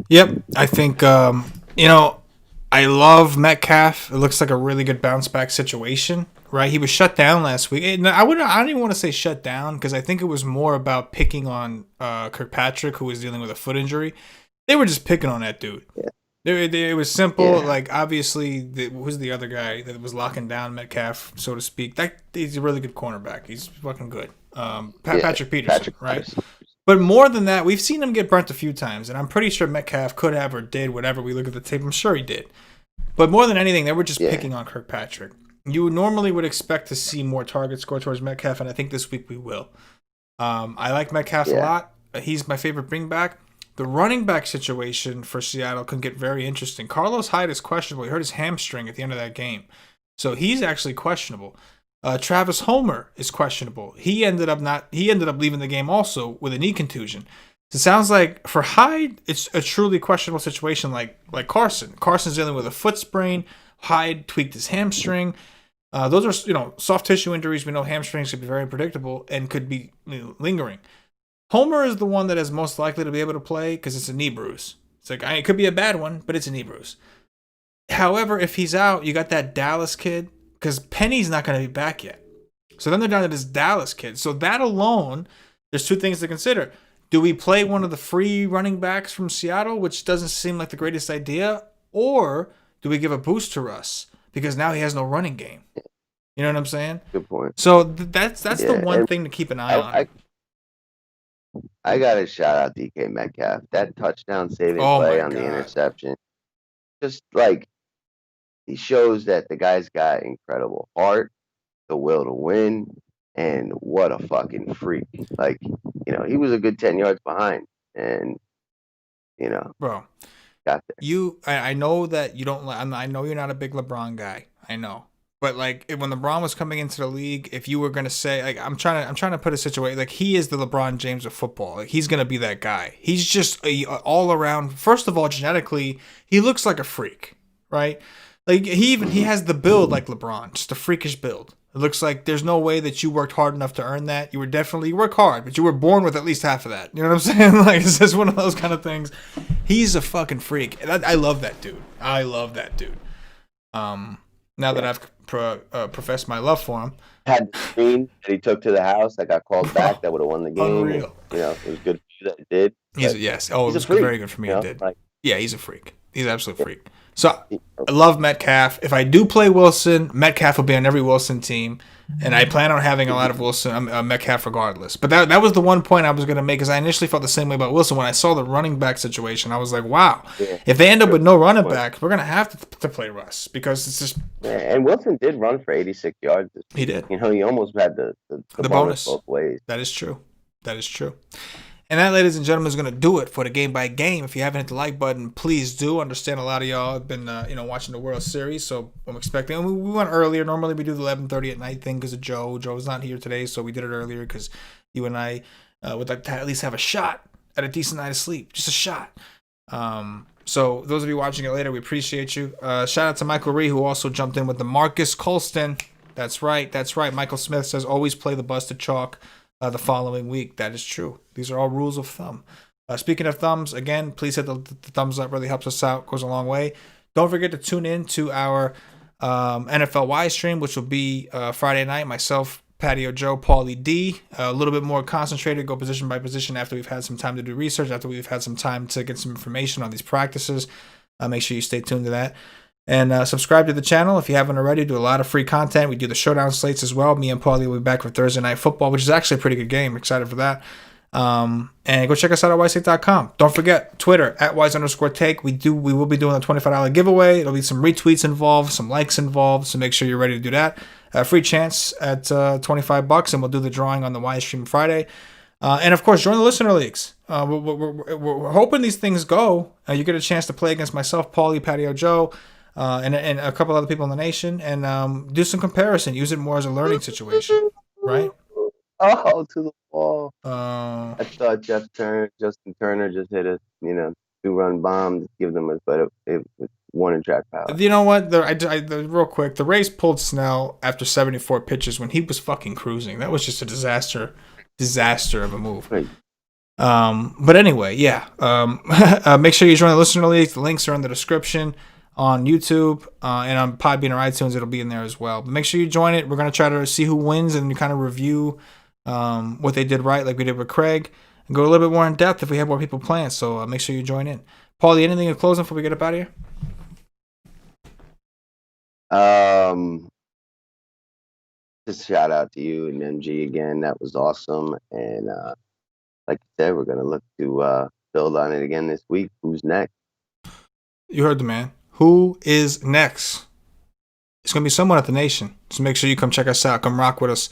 Yep, I think I love Metcalf. It looks like a really good bounce back situation, right? He was shut down last week. I don't even want to say shut down because I think it was more about picking on Kirkpatrick, who was dealing with a foot injury. They were just picking on that dude. Yeah. It was simple. Yeah. Like obviously, who's the other guy that was locking down Metcalf, so to speak? He's a really good cornerback. He's fucking good. Patrick Peterson, right? Peterson. But more than that, we've seen him get burnt a few times, and I'm pretty sure Metcalf could have or did whatever. We look at the tape, I'm sure he did. But more than anything, they were just picking on Kirkpatrick. You normally would expect to see more targets score towards Metcalf, and I think this week we will. I like Metcalf a lot. He's my favorite bring back. The running back situation for Seattle can get very interesting. Carlos Hyde is questionable. He hurt his hamstring at the end of that game. So he's actually questionable. Travis Homer is questionable. He ended up leaving the game also with a knee contusion. So it sounds like for Hyde, it's a truly questionable situation like Carson. Carson's dealing with a foot sprain. Hyde tweaked his hamstring. Those are soft tissue injuries. We know hamstrings could be very predictable and could be lingering. Homer is the one that is most likely to be able to play because it's a knee bruise. It's like it could be a bad one, but it's a knee bruise. However, if he's out, you got that Dallas kid because Penny's not going to be back yet. So then they're down to this Dallas kid. So that alone, there's two things to consider. Do we play one of the free running backs from Seattle, which doesn't seem like the greatest idea, or do we give a boost to Russ because now he has no running game? You know what I'm saying? Good point. So that's the one thing to keep an eye on. I got to shout out DK Metcalf. That touchdown saving play on the interception. Just like, he shows that the guy's got incredible heart, the will to win, and what a fucking freak. Like, he was a good 10 yards behind, and, Bro, got there. I know that you don't, I know you're not a big LeBron guy. I know. But like when LeBron was coming into the league, if you were gonna say like I'm trying to put a situation like he is the LeBron James of football. Like he's gonna be that guy. He's just all around. First of all, genetically, he looks like a freak, right? Like he has the build like LeBron, just a freakish build. It looks like there's no way that you worked hard enough to earn that. You work hard, but you were born with at least half of that. You know what I'm saying? Like it's just one of those kind of things. He's a fucking freak, and I love that dude. I love that dude. Now that I've professed my love for him. Had the screen that he took to the house that got called back that would have won the game. Unreal. It was good for you that it did. It was very good for me it did. He's a freak. He's an absolute freak. So I love Metcalf. If I do play Wilson, Metcalf will be on every Wilson team. And I plan on having a lot of Wilson, Metcalf regardless. But that was the one point I was going to make, because I initially felt the same way about Wilson. When I saw the running back situation, I was like, wow, if they end up with no running back, we're going to have to play Russ, because it's just... Yeah, and Wilson did run for 86 yards. He did. He almost had the bonus both ways. That is true. That is true. And that, ladies and gentlemen, is going to do it for the game by game. If you haven't hit the like button, please do. Understand a lot of y'all have been, watching the World Series, so I'm expecting. And we went earlier. Normally we do the 11:30 at night thing because of Joe. Joe's not here today, so we did it earlier because you and I would like to at least have a shot at a decent night of sleep, just a shot. So those of you watching it later, we appreciate you. Shout out to Michael Ree, who also jumped in with the Marcus Colston. That's right. Michael Smith says always play the busted chalk the following week. That is true. These are all rules of thumb. Speaking of thumbs, again, please hit the thumbs up. Really helps us out. Goes a long way. Don't forget to tune in to our NFL Y stream, which will be Friday night. Myself, Patio Joe, Paulie D. A little bit more concentrated. Go position by position after we've had some time to do research. After we've had some time to get some information on these practices. Make sure you stay tuned to that. And subscribe to the channel if you haven't already. Do a lot of free content. We do the showdown slates as well. Me and Paulie will be back for Thursday Night Football, which is actually a pretty good game. Excited for that. And go check us out at wisestate.com. Don't forget, Twitter, @wise_take. We will be doing a $25 giveaway. There'll be some retweets involved, some likes involved, so make sure you're ready to do that. Free chance at $25, and we'll do the drawing on the Wise stream Friday. And of course, join the listener leagues. We're hoping these things go. You get a chance to play against myself, Paulie, Patio Joe, and a couple other people in the nation, and do some comparison. Use it more as a learning situation, right? Oh, to the wall. I thought Justin Turner just hit a 2-run bomb to give them but it was one in track power. You know what? Real quick, the Rays pulled Snell after 74 pitches when he was fucking cruising. That was just a disaster of a move. Right. But anyway, yeah. Make sure you join the listener league. The links are in the description on YouTube and on Podbean or iTunes. It'll be in there as well. But make sure you join it. We're going to try to see who wins and kind of review what they did right, like we did with Craig, and go a little bit more in depth if we have more people playing. So make sure you join in. Paulie, anything in closing before we get up out of here? Just shout out to you and MG again. That was awesome. And like you said, we're going to look to build on it again this week. Who's next? You heard the man. Who is next? It's going to be someone at the nation. So make sure you come check us out. Come rock with us.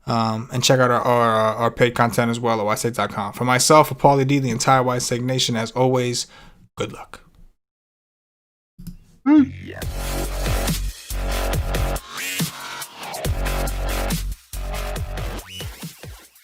And check out our paid content as well at wisestate.com. For myself, for Paulie D, the entire Wise Take Nation, as always, good luck. Yeah.